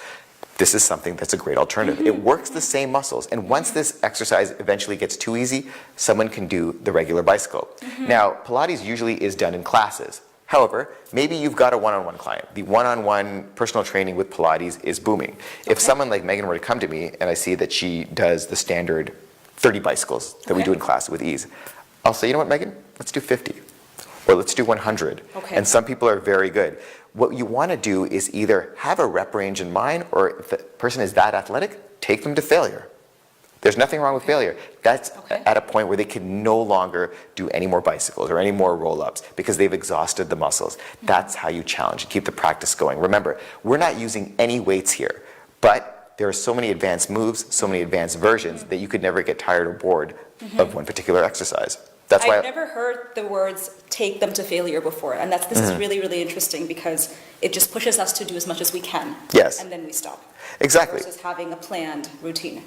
This is something that's a great alternative. It works the same muscles. And once this exercise eventually gets too easy, someone can do the regular bicycle. Now, Pilates usually is done in classes. However, maybe you've got a one-on-one client. The one-on-one personal training with Pilates is booming. If someone like Megan were to come to me and I see that she does the standard 30 bicycles that we do in class with ease, I'll say, you know what, Megan, let's do 50. Or let's do 100. And some people are very good. What you want to do is either have a rep range in mind, or if the person is that athletic, take them to failure. There's nothing wrong with failure. That's at a point where they can no longer do any more bicycles or any more roll-ups because they've exhausted the muscles. That's how you challenge and keep the practice going. Remember, we're not using any weights here, but there are so many advanced moves, so many advanced versions that you could never get tired or bored of one particular exercise. That's why I've never heard the words "take them to failure" before, and this is really, really interesting because it just pushes us to do as much as we can. And then we stop. Exactly. Versus having a planned routine.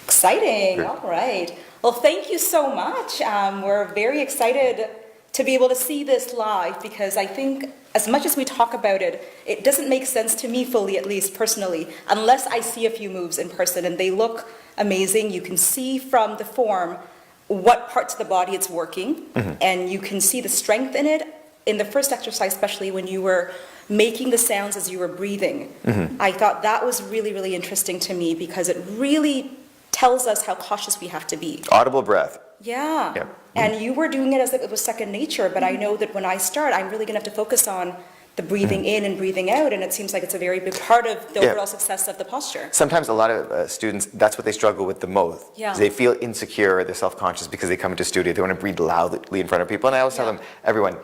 Exciting. All right. Well, thank you so much. We're very excited to be able to see this live because I think as much as we talk about it, it doesn't make sense to me fully, at least personally, unless I see a few moves in person and they look amazing. You can see from the form what parts of the body it's working, and you can see the strength in it. In the first exercise, especially when you were making the sounds as you were breathing, I thought that was really, really interesting to me because it really tells us how cautious we have to be. Audible breath. Yeah. And you were doing it as if it was second nature, but I know that when I start, I'm really going to have to focus on the breathing in and breathing out, and it seems like it's a very big part of the overall success of the posture. Sometimes a lot of students, that's what they struggle with the most. They feel insecure, they're self-conscious because they come into studio, they want to breathe loudly in front of people, and I always tell them, everyone,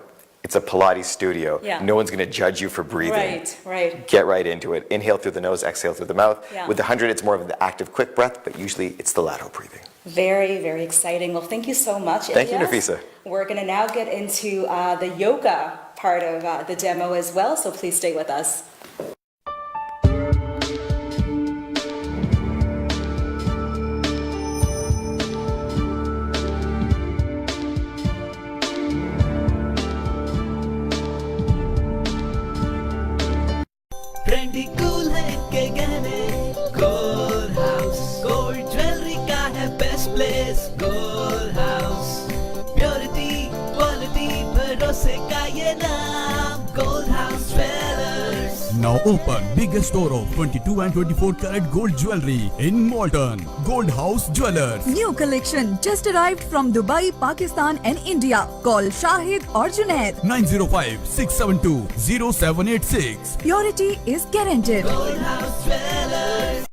It's a Pilates studio. Yeah. No one's going to judge you for breathing. Right. Get right into it. Inhale through the nose, exhale through the mouth. Yeah. With the 100, it's more of the active, quick breath, but usually it's the lateral breathing. Very, very exciting. Well, thank you so much, Thank you, Ilyas. Nafeesa. We're going to now get into the yoga part of the demo as well, so please stay with us. Trendy cool है के गहने gold house gold jewellery का है best place gold house purity quality भरोसे का ये नाम gold house jewellers Now open biggest store of 22 and 24 karat gold jewelry in Malton. Gold House Jewelers. New collection just arrived from Dubai, Pakistan and India. Call Shahid or Junaid. 905-672-0786. Purity is guaranteed. Gold house jewellers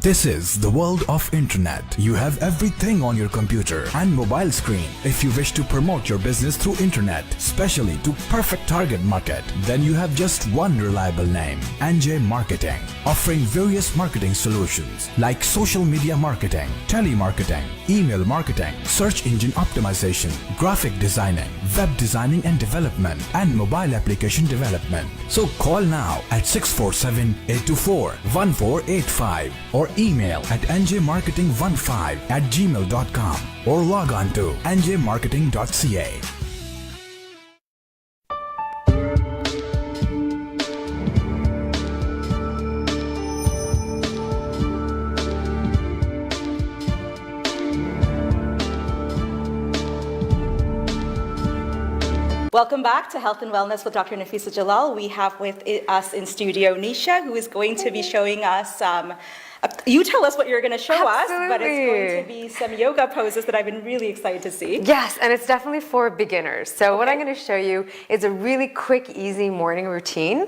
This is the world of internet. You have everything on your computer and mobile screen. If you wish to promote your business through internet, especially to perfect target market, then you have just one reliable name, NJ Marketing, offering various marketing solutions like social media marketing, telemarketing, email marketing, search engine optimization, graphic designing, web designing and development, and mobile application development. So call now at 647-824-1485 or email at njmarketing15@gmail.com or log on to njmarketing.ca. Welcome back to Health and Wellness with Dr. Nafeesa Jalal. We have with us in studio Nisha, who is going to be showing us, you tell us what you're going to show us, but it's going to be some yoga poses that I've been really excited to see. Yes, and it's definitely for beginners. So what I'm going to show you is a really quick, easy morning routine.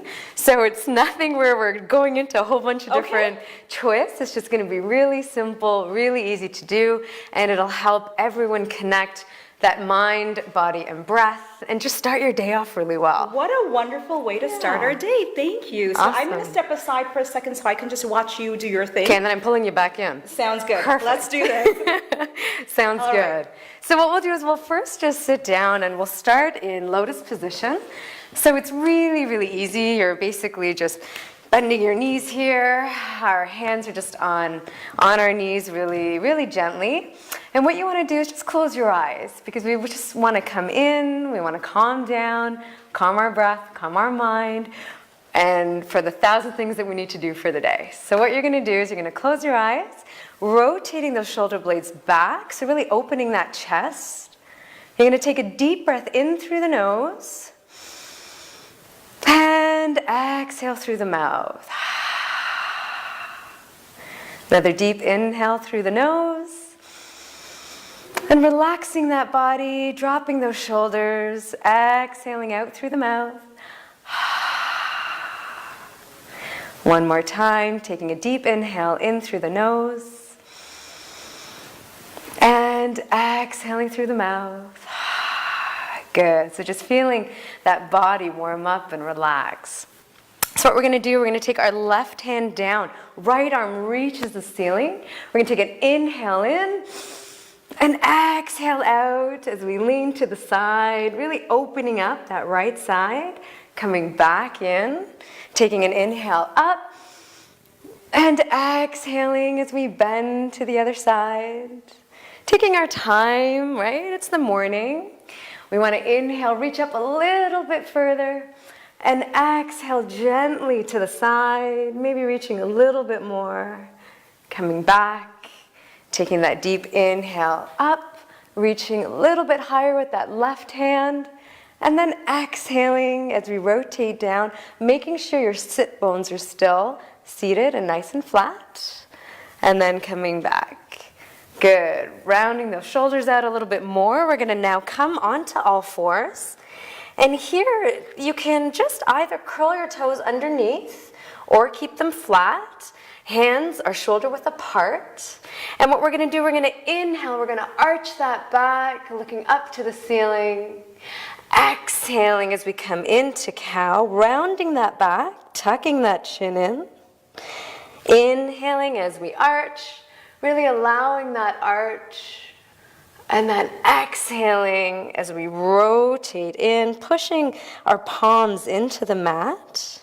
So it's nothing where we're going into a whole bunch of different twists. It's just going to be really simple, really easy to do, and it'll help everyone connect that mind, body, and breath, and just start your day off really well. What a wonderful way to start our day. Thank you. So I'm going to Awesome. step aside for a second so I can just watch you do your thing. Okay, and then I'm pulling you back in. Sounds good. Perfect. Let's do this. Sounds All good. right. So what we'll do is we'll first just sit down and we'll start in lotus position. So it's really, really easy. You're basically just bending your knees here. Our hands are just on our knees really, really gently. And what you want to do is just close your eyes because we just want to come in, we want to calm down, calm our breath, calm our mind, and for the 1,000 things that we need to do for the day. So what you're going to do is you're going to close your eyes, rotating those shoulder blades back, so really opening that chest. You're going to take a deep breath in through the nose and exhale through the mouth. Another deep inhale through the nose. And relaxing that body, dropping those shoulders, exhaling out through the mouth. One more time, taking a deep inhale in through the nose. And exhaling through the mouth. Good. So just feeling that body warm up and relax. So what we're going to do, we're going to take our left hand down. Right arm reaches the ceiling. We're going to take an inhale in. And exhale out as we lean to the side, really opening up that right side, coming back in, taking an inhale up, and exhaling as we bend to the other side. Taking our time, right? It's the morning. We want to inhale, reach up a little bit further, and exhale gently to the side, maybe reaching a little bit more, coming back. Taking that deep inhale up, reaching a little bit higher with that left hand, and then exhaling as we rotate down, making sure your sit bones are still seated and nice and flat, and then coming back. Good. Rounding those shoulders out a little bit more. We're going to now come onto all fours, and here you can just either curl your toes underneath or keep them flat. Hands are shoulder width apart. And what we're going to do, we're going to inhale, we're going to arch that back, looking up to the ceiling. Exhale. exhaling as we come into cow, rounding that back, tucking that chin in. Inhaling as we arch, really allowing that arch. And then exhaling as we rotate in, pushing our palms into the mat.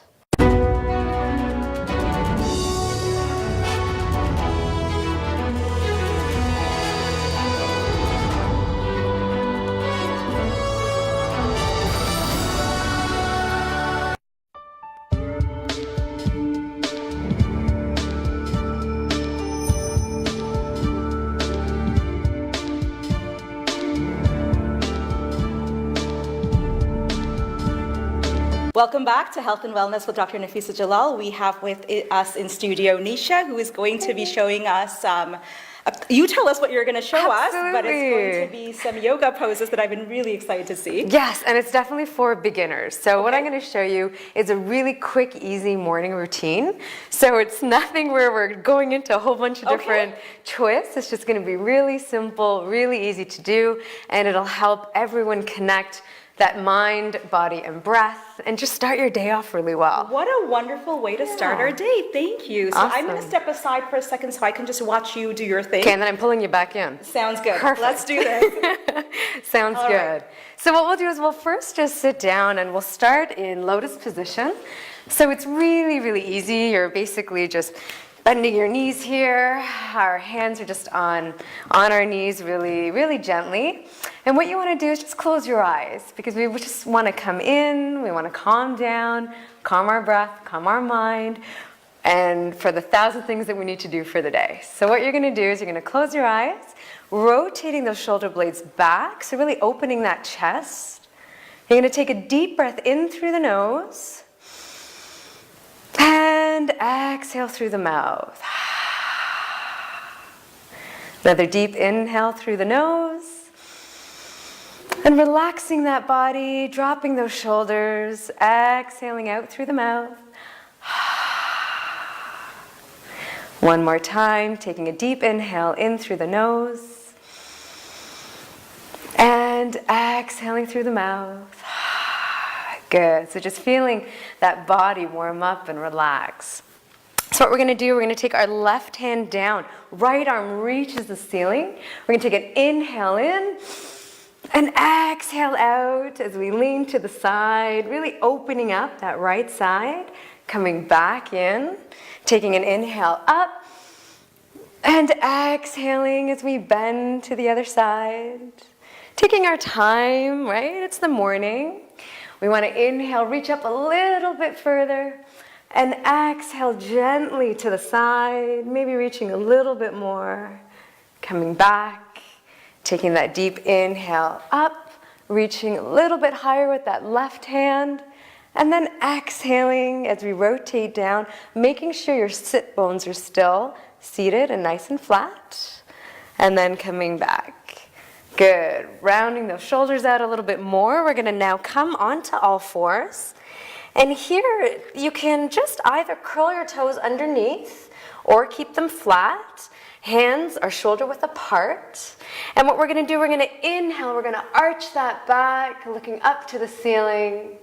Welcome back to Health and Wellness with Dr. Nafeesa Jalal. We have with us in studio Nisha, who is going to be showing us, you tell us what you're going to show us, but it's going to be some yoga poses that I've been really excited to see. Yes, and it's definitely for beginners. So what I'm going to show you is a really quick, easy morning routine. So it's nothing where we're going into a whole bunch of different twists. It's just going to be really simple, really easy to do, and it'll help everyone connect that mind, body, and breath, and just start your day off really well. What a wonderful way to start our day. Thank you. So I'm going to Awesome. step aside for a second so I can just watch you do your thing. Okay, and then I'm pulling you back in. Sounds good. Perfect. Let's do this. Sounds All good. right. So what we'll do is we'll first just sit down and we'll start in lotus position. So it's really, really easy. You're basically just bending your knees here. Our hands are just on our knees really, really gently. And what you want to do is just close your eyes because we just want to come in, we want to calm down, calm our breath, calm our mind, and for the 1,000 things that we need to do for the day. So what you're going to do is you're going to close your eyes, rotating those shoulder blades back, so really opening that chest. You're going to take a deep breath in through the nose and exhale through the mouth. Another deep inhale through the nose. And relaxing that body, dropping those shoulders, exhaling out through the mouth. One more time, taking a deep inhale in through the nose. And exhaling through the mouth. Good. So just feeling that body warm up and relax. So what we're going to do, we're going to take our left hand down. Right arm reaches the ceiling. We're going to take an inhale in. And exhale out as we lean to the side, really opening up that right side, coming back in, taking an inhale up, and exhaling as we bend to the other side. Taking our time, right? It's the morning. We want to inhale, reach up a little bit further, and exhale gently to the side, maybe reaching a little bit more, coming back. Taking that deep inhale up, reaching a little bit higher with that left hand, and then exhaling as we rotate down, making sure your sit bones are still seated and nice and flat, and then coming back. Good. Rounding those shoulders out a little bit more. We're going to now come onto all fours. And here you can just either curl your toes underneath or keep them flat. Hands are shoulder width apart. And what we're going to do, we're going to inhale, we're going to arch that back, looking up to the ceiling.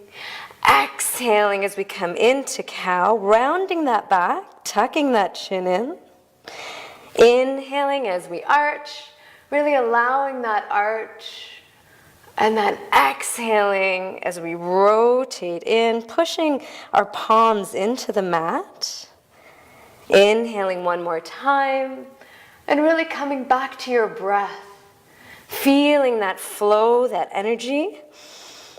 Exhaling as we come into cow, rounding that back, tucking that chin in. Inhaling as we arch, really allowing that arch. And then exhaling as we rotate in, pushing our palms into the mat. Inhaling one more time. And really coming back to your breath, feeling that flow, that energy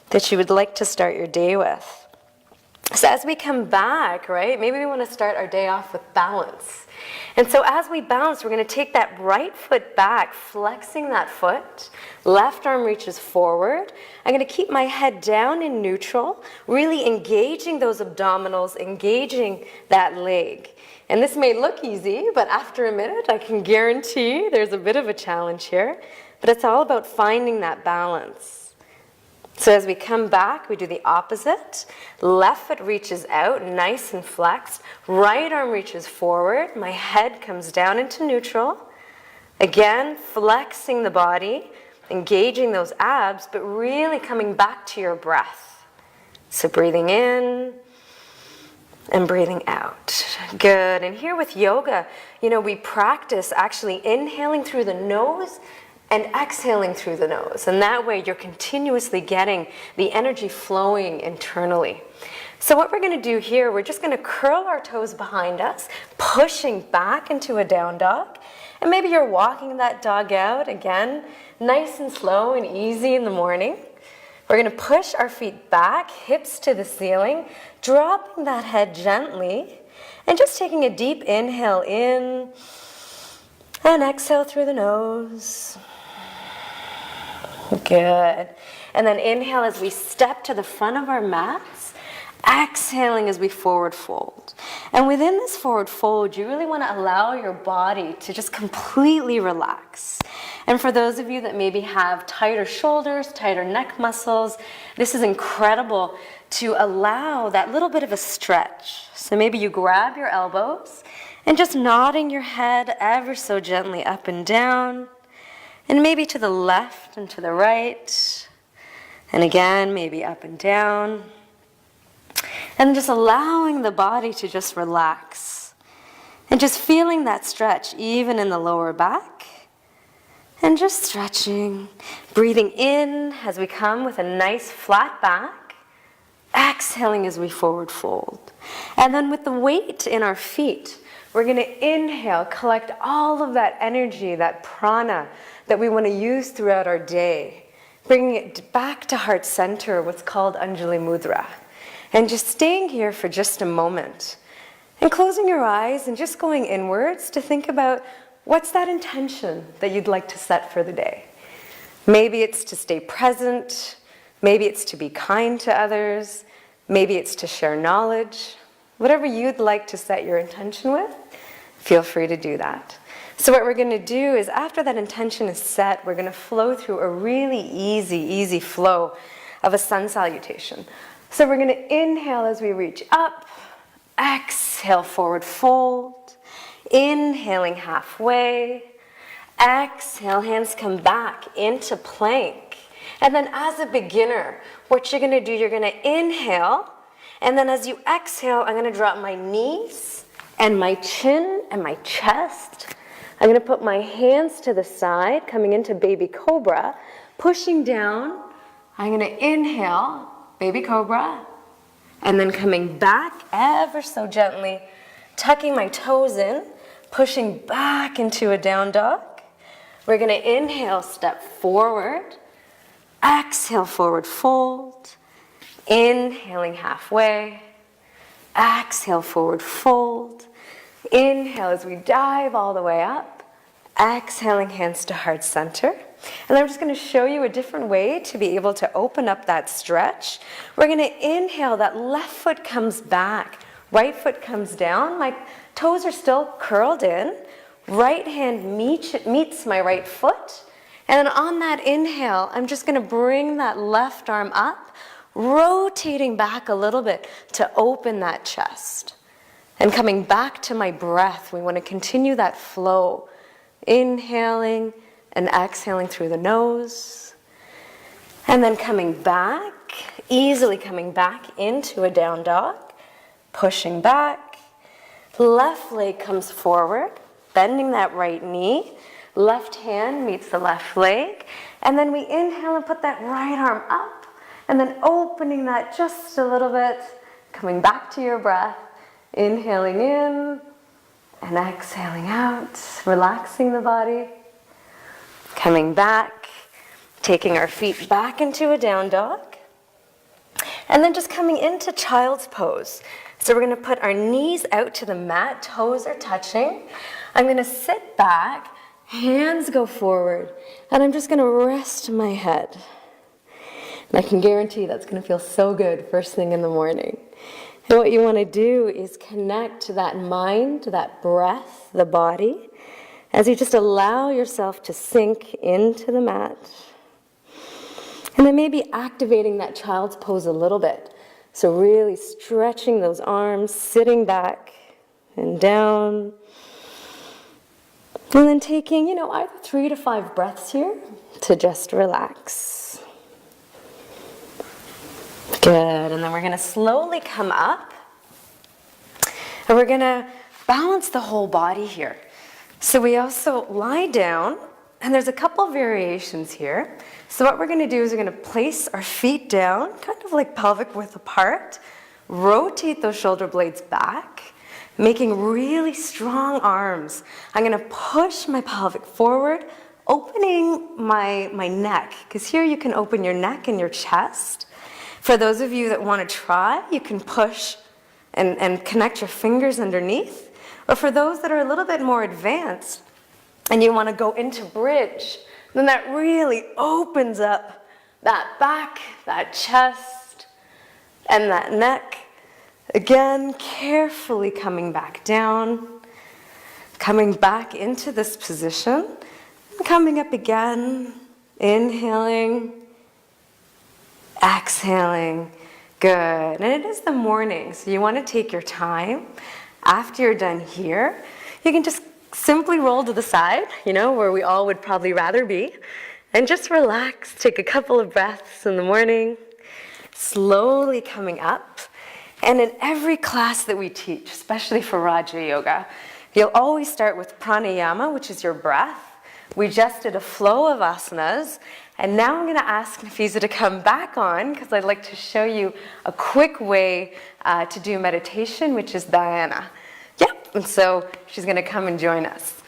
that you would like to start your day with. So as we come back, right, maybe we want to start our day off with balance. And so as we balance, we're going to take that right foot back, flexing that foot. Left arm reaches forward. I'm going to keep my head down in neutral, really engaging those abdominals, engaging that leg. And this may look easy, but after a minute, I can guarantee there's a bit of a challenge here. But it's all about finding that balance. So as we come back, we do the opposite. Left foot reaches out, nice and flexed. Right arm reaches forward. My head comes down into neutral. Again, flexing the body, engaging those abs, but really coming back to your breath. So breathing in and breathing out. Good. And here with yoga, we practice actually inhaling through the nose and exhaling through the nose. And that way you're continuously getting the energy flowing internally. So what we're going to do here, we're just going to curl our toes behind us, pushing back into a down dog. And maybe you're walking that dog out, again, nice and slow and easy in the morning. We're going to push our feet back, hips to the ceiling, dropping that head gently, and just taking a deep inhale in, and exhale through the nose. Good. And then inhale as we step to the front of our mats, exhaling as we forward fold. And within this forward fold, you really want to allow your body to just completely relax. And for those of you that maybe have tighter shoulders, tighter neck muscles, this is incredible to allow that little bit of a stretch. So maybe you grab your elbows and just nodding your head ever so gently up and down, and maybe to the left and to the right, and again, maybe up and down. And just allowing the body to just relax. And just feeling that stretch even in the lower back. And just stretching. Breathing in as we come with a nice flat back. Exhaling as we forward fold. And then with the weight in our feet, we're going to inhale, collect all of that energy, that prana that we want to use throughout our day. Bringing it back to heart center, what's called Anjali Mudra. And just staying here for just a moment. And closing your eyes and just going inwards to think about what's that intention that you'd like to set for the day. Maybe it's to stay present. Maybe it's to be kind to others. Maybe it's to share knowledge. Whatever you'd like to set your intention with, feel free to do that. So what we're going to do is after that intention is set, we're going to flow through a really easy flow of a sun salutation. So we're going to inhale as we reach up, exhale, forward fold, inhaling halfway, exhale, hands come back into plank. And then as a beginner, what you're going to do, you're going to inhale, and then as you exhale, I'm going to drop my knees and my chin and my chest. I'm going to put my hands to the side, coming into baby cobra, pushing down. I'm going to inhale, baby cobra, and then coming back ever so gently, tucking my toes in, pushing back into a down dog. We're going to inhale, step forward, exhale, forward fold, inhaling halfway, exhale, forward fold, inhale as we dive all the way up, exhaling hands to heart center. And I'm just going to show you a different way to be able to open up that stretch. We're going to inhale, that left foot comes back, right foot comes down, my toes are still curled in, right hand meets my right foot, and then on that inhale, I'm just going to bring that left arm up, rotating back a little bit to open that chest. And coming back to my breath, we want to continue that flow, inhaling and exhaling through the nose, and then coming back, easily coming back into a down dog, pushing back, left leg comes forward, bending that right knee, left hand meets the left leg, and then we inhale and put that right arm up, and then opening that just a little bit, coming back to your breath, inhaling in and exhaling out, relaxing the body. Coming back, taking our feet back into a down dog, and then just coming into child's pose. So we're going to put our knees out to the mat, toes are touching. I'm going to sit back, hands go forward, and I'm just going to rest my head. And I can guarantee that's going to feel so good first thing in the morning. And what you want to do is connect to that mind, that breath, the body, as you just allow yourself to sink into the mat. And then maybe activating that child's pose a little bit. So really stretching those arms, sitting back and down. And then taking, either 3 to 5 breaths here to just relax. Good, and then we're gonna slowly come up and we're gonna balance the whole body here. So we also lie down, and there's a couple variations here. So what we're gonna do is we're gonna place our feet down, kind of like pelvic width apart, rotate those shoulder blades back, making really strong arms. I'm gonna push my pelvic forward, opening my neck, because here you can open your neck and your chest. For those of you that want to try, you can push and connect your fingers underneath. Or for those that are a little bit more advanced and you want to go into bridge, then that really opens up that back, that chest, and that neck. Again, carefully coming back down, coming back into this position, and coming up again, inhaling, exhaling. Good. And it is the morning, so you want to take your time. After you're done here, you can just simply roll to the side, where we all would probably rather be, and just relax. Take a couple of breaths in the morning, slowly coming up. And in every class that we teach, especially for Raja Yoga, you'll always start with pranayama, which is your breath. We just did a flow of asanas. And now I'm going to ask Nafeesa to come back on, because I'd like to show you a quick way to do meditation, which is dhyana. Yep, and so she's going to come and join us.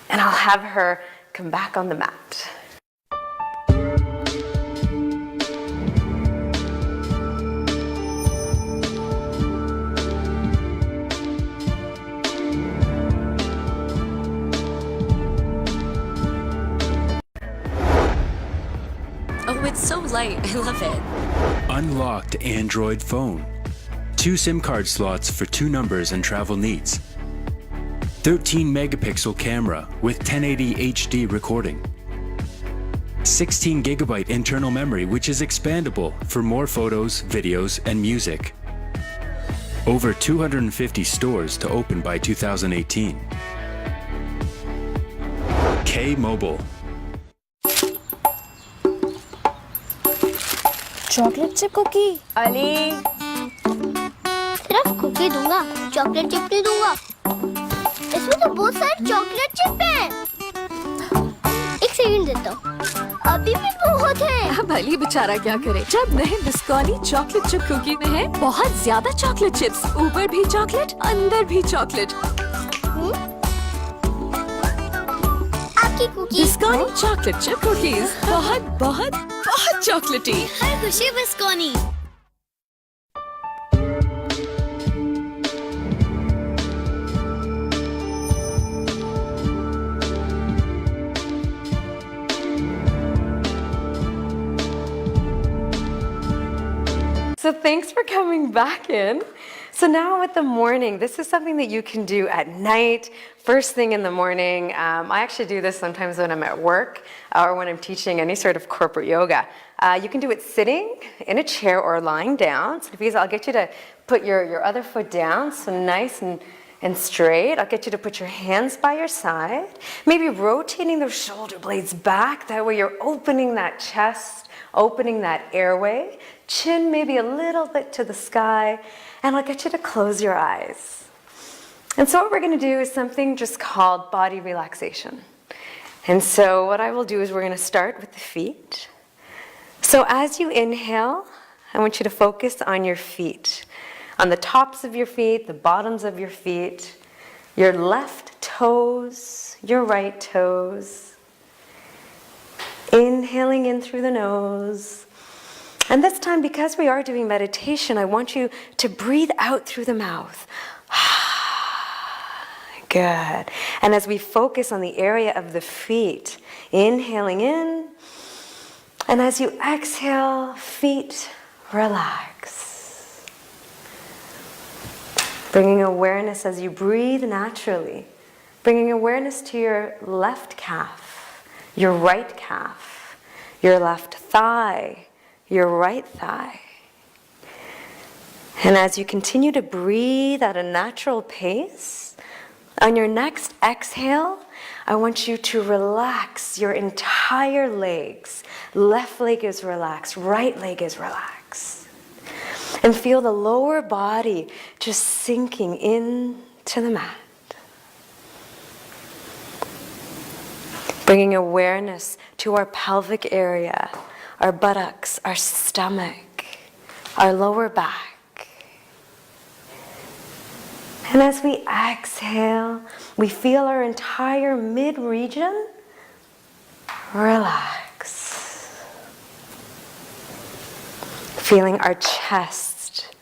And I'll have her come back on the mat. Oh, it's so light. I love it. Unlocked Android phone. 2 SIM card slots for 2 numbers and travel needs. 13 megapixel camera with 1080 HD recording. 16 gigabyte internal memory, which is expandable for more photos, videos, and music. Over 250 stores to open by 2018. K-Mobile. Chocolate chip cookie Ali. सिर्फ cookie दूंगा, chocolate chip नहीं दूंगा। इसमें तो बहुत सारे chocolate chip हैं। एक सेकंड देता हूँ। अभी भी बहुत है। अब अली बेचारा क्या करे? जब नए बिस्कोनी चॉकलेट चिप कुकी में है बहुत ज्यादा चॉकलेट चिप्स, ऊपर भी चॉकलेट, अंदर भी चॉकलेट। आपकी कुकी बिस्कोनी चॉकलेट चिप कुकीज बहुत बहुत बहुत चॉकलेटी। हर खुशी बिस्कोनी। So thanks for coming back in. So now with the morning, this is something that you can do at night, first thing in the morning. I actually do this sometimes when I'm at work or when I'm teaching any sort of corporate yoga. You can do it sitting in a chair or lying down. So Nafeesa, I'll get you to put your other foot down, so nice and straight. I'll get you to put your hands by your side, maybe rotating those shoulder blades back. That way you're opening that chest, opening that airway. Chin maybe a little bit to the sky, and I'll get you to close your eyes. And so what we're going to do is something just called body relaxation. And so what I will do is we're going to start with the feet. So as you inhale, I want you to focus on your feet, on the tops of your feet, the bottoms of your feet, your left toes, your right toes. Inhaling in through the nose. And this time, because we are doing meditation, I want you to breathe out through the mouth. Good. And as we focus on the area of the feet, inhaling in, and as you exhale, feet relax. Bringing awareness as you breathe naturally, bringing awareness to your left calf, your right calf, your left thigh, your right thigh. And as you continue to breathe at a natural pace, On your next exhale, I want you to relax your entire legs. Left leg is relaxed, right leg is relaxed. And feel the lower body just sinking into the mat. Bringing awareness to our pelvic area, our buttocks, our stomach, our lower back. And as we exhale, we feel our entire mid-region relax. Feeling our chest,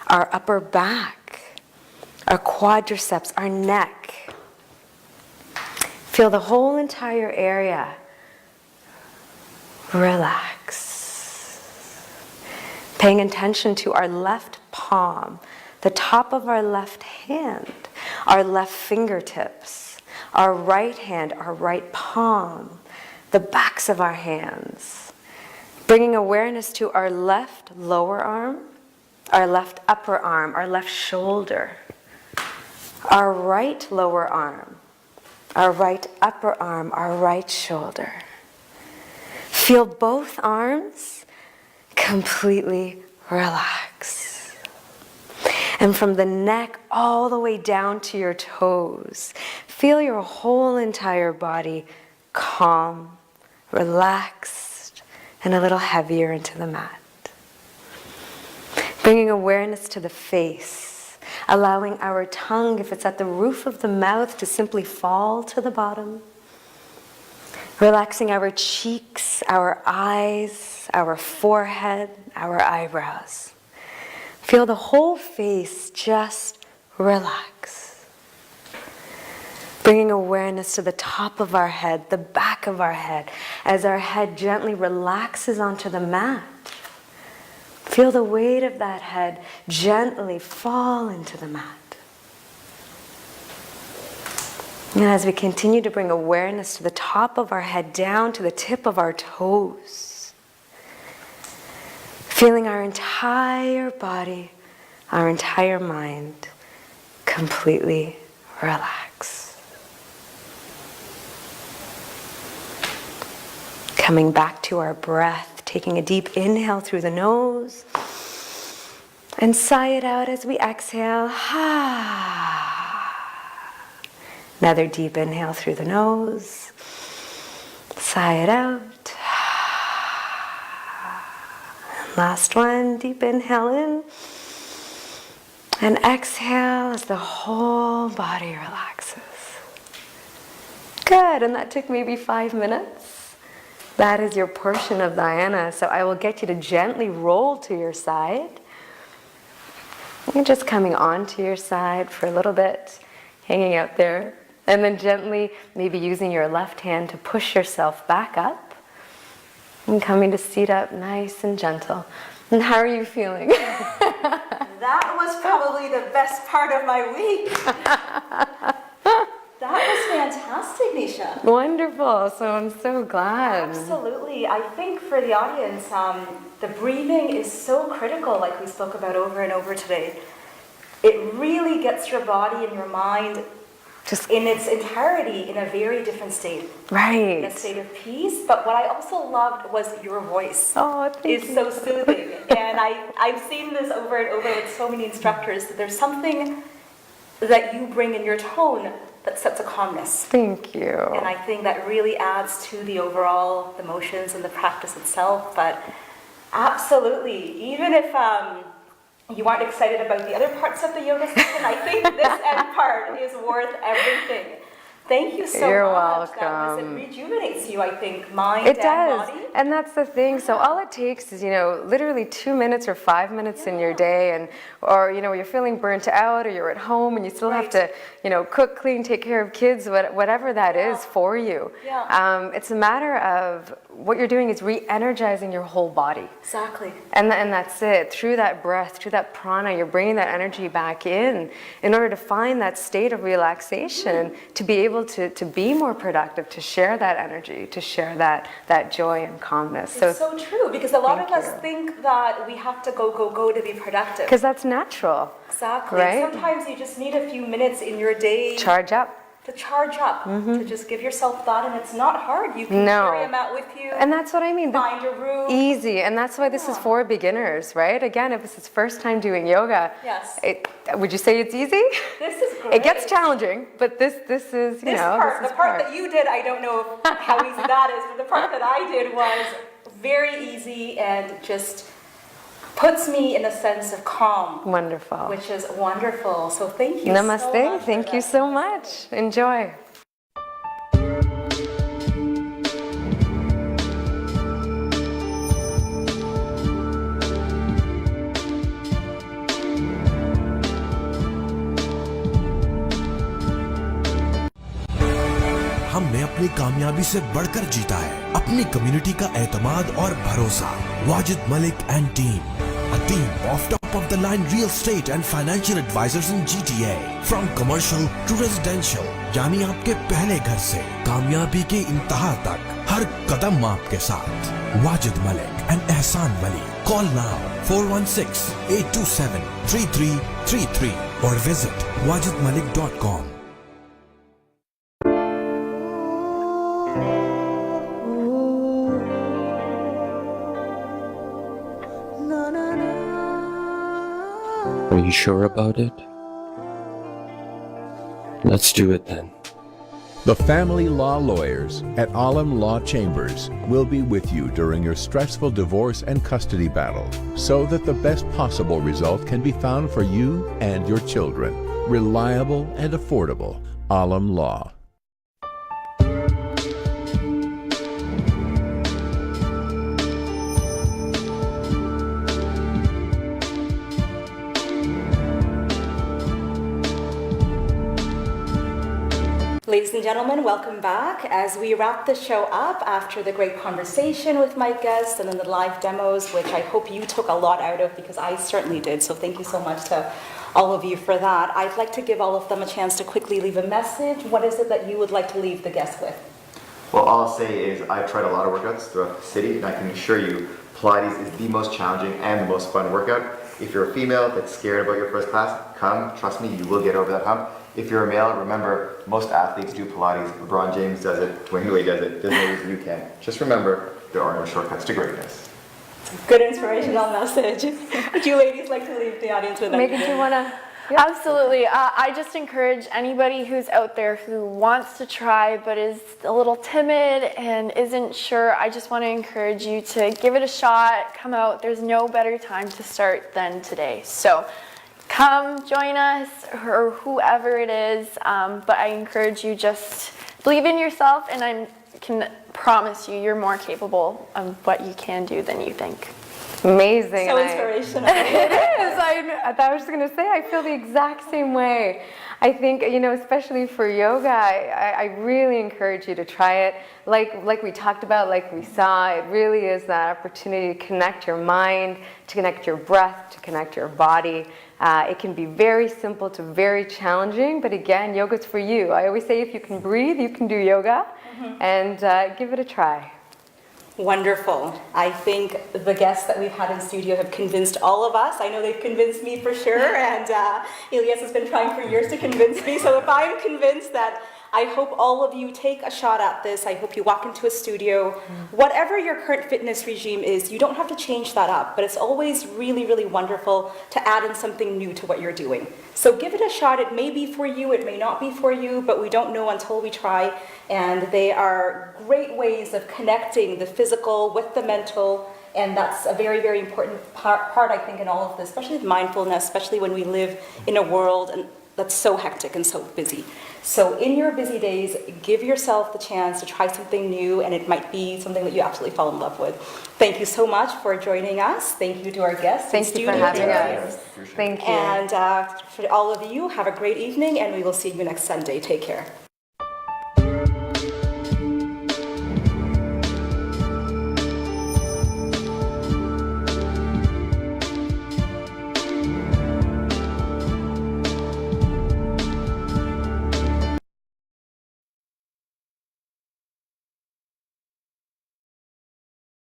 our upper back, our quadriceps, our neck. Feel the whole entire area relax. Paying attention to our left palm, the top of our left hand, our left fingertips, our right hand, our right palm, the backs of our hands. Bringing awareness to our left lower arm, our left upper arm, our left shoulder, our right lower arm, our right upper arm, our right shoulder. Feel both arms completely relax. And from the neck all the way down to your toes, feel your whole entire body calm, relaxed, and a little heavier into the mat. Bringing awareness to the face, allowing our tongue, if it's at the roof of the mouth, to simply fall to the bottom. Relaxing our cheeks, our eyes, our forehead, our eyebrows. Feel the whole face just relax. Bringing awareness to the top of our head, the back of our head, as our head gently relaxes onto the mat. Feel the weight of that head gently fall into the mat. And as we continue to bring awareness to the top of our head down to the tip of our toes, feeling our entire body, our entire mind completely relax. Coming back to our breath, taking a deep inhale through the nose and sigh it out as we exhale. Another deep inhale through the nose. Sigh it out. Last one, deep inhale in. And exhale as the whole body relaxes. Good, and that took maybe 5 minutes. That is your portion of dhyana, so I will get you to gently roll to your side. You're just coming onto your side for a little bit, hanging out there. And then gently, maybe using your left hand to push yourself back up. And coming to seat up nice and gentle. And how are you feeling? That was probably the best part of my week. That was fantastic, Nisha. Wonderful. So I'm so glad. Absolutely. I think for the audience, the breathing is so critical, like we spoke about over and over today. It really gets your body and your mind just in its entirety in a very different state. Right. In a state of peace. But what I also loved was your voice. Oh, thank It's you. so soothing. And I've seen this over and over with so many instructors, that there's something that you bring in your tone that sets a calmness. Thank you. And I think that really adds to the overall emotions and the practice itself. But absolutely, even if you aren't excited about the other parts of the yoga session, I think this end part is worth everything. Thank you so You're much. welcome. It rejuvenates you, I think, mind It and does, body. and that's the thing. So all it takes is, literally 2 minutes or 5 minutes in your day, or you're feeling burnt out, or you're at home and you still have to, cook, clean, take care of kids, whatever that is for you. Yeah. It's a matter of what you're doing is re-energizing your whole body. Exactly. And that's it. Through that breath, through that prana, you're bringing that energy back in order to find that state of relaxation, to be able able to be more productive, to share that energy, to share that joy and calmness. It's so true, because a lot of Thank us you. think that we have to go to be productive. Because that's natural. Exactly. Right? Sometimes you just need a few minutes in your day Charge up. to charge up, to just give yourself that, and it's not hard. You can No. carry them out with you. And that's what I mean. Find your room. Easy. And that's why this is for beginners, right? Again, if it's his first time doing yoga, Yes. would you say it's easy? This is great. It gets challenging, but this is, you This know, part, this the is part that you did, I don't know how easy that is, but the part that I did was very easy and just puts me in a sense of calm. Wonderful. Which is wonderful. So thank you so much. Namaste. for Thank you that. so much. Enjoy. हमने अपनी कामयाबी से बढ़कर जीता है अपनी community का एतमाद और भरोसा। Wajid Malik and team, a team of top-of-the-line real estate and financial advisors in GTA, from commercial to residential, यानी आपके पहले घर से कामयाबी के इंतहा तक, हर कदम आपके साथ। वाजिद मलिक एंड एहसान वली। Call now 416-827-3333 or visit wajidmalik.com. Are you sure about it? Let's do it then. The family law lawyers at Alam Law Chambers will be with you during your stressful divorce and custody battle so that the best possible result can be found for you and your children. Reliable and affordable. Alam Law. Ladies and gentlemen, welcome back. As we wrap the show up after the great conversation with my guests and then the live demos, which I hope you took a lot out of because I certainly did. So thank you so much to all of you for that. I'd like to give all of them a chance to quickly leave a message. What is it that you would like to leave the guests with? Well, all I'll say is I've tried a lot of workouts throughout the city, and I can assure you Pilates is the most challenging and the most fun workout. If you're a female that's scared about your first class, come. Trust me, you will get over that hump. If you're a male, remember, most athletes do Pilates. LeBron James does it. Dwayne Wade does it. There's no reason you can't. Just remember, there are no shortcuts to greatness. Good inspirational message. Would you ladies like to leave the audience with Megan, anything? do you want to? Absolutely. I just encourage anybody who's out there who wants to try but is a little timid and isn't sure, I just want to encourage you to give it a shot, come out. There's no better time to start than today. So come join us, or whoever it is, but I encourage you, just believe in yourself, and I can promise you you're more capable of what you can do than you think. Amazing. So and inspirational. It is. I was going to say, I feel the exact same way. I think, you know, especially for yoga, I really encourage you to try it. Like we talked about, like we saw, it really is that opportunity to connect your mind, to connect your breath, to connect your body. It can be very simple to very challenging, but again, yoga's for you. I always say if you can breathe, you can do yoga, and give it a try. Wonderful. I think the guests that we've had in studio have convinced all of us. I know they've convinced me for sure, and Elias has been trying for years to convince me. So if I'm convinced, that I hope all of you take a shot at this. I hope you walk into a studio. Whatever your current fitness regime is, you don't have to change that up, but it's always really, really wonderful to add in something new to what you're doing. So give it a shot. It may be for you, it may not be for you, but we don't know until we try. And they are great ways of connecting the physical with the mental. And that's a very, very important part, I think, in all of this, especially with mindfulness, especially when we live in a world that's so hectic and so busy. So in your busy days, give yourself the chance to try something new, and it might be something that you absolutely fall in love with. Thank you so much for joining us. Thank you to our guests. Thank you for having us. Thank you. And for all of you, have a great evening, and we will see you next Sunday. Take care.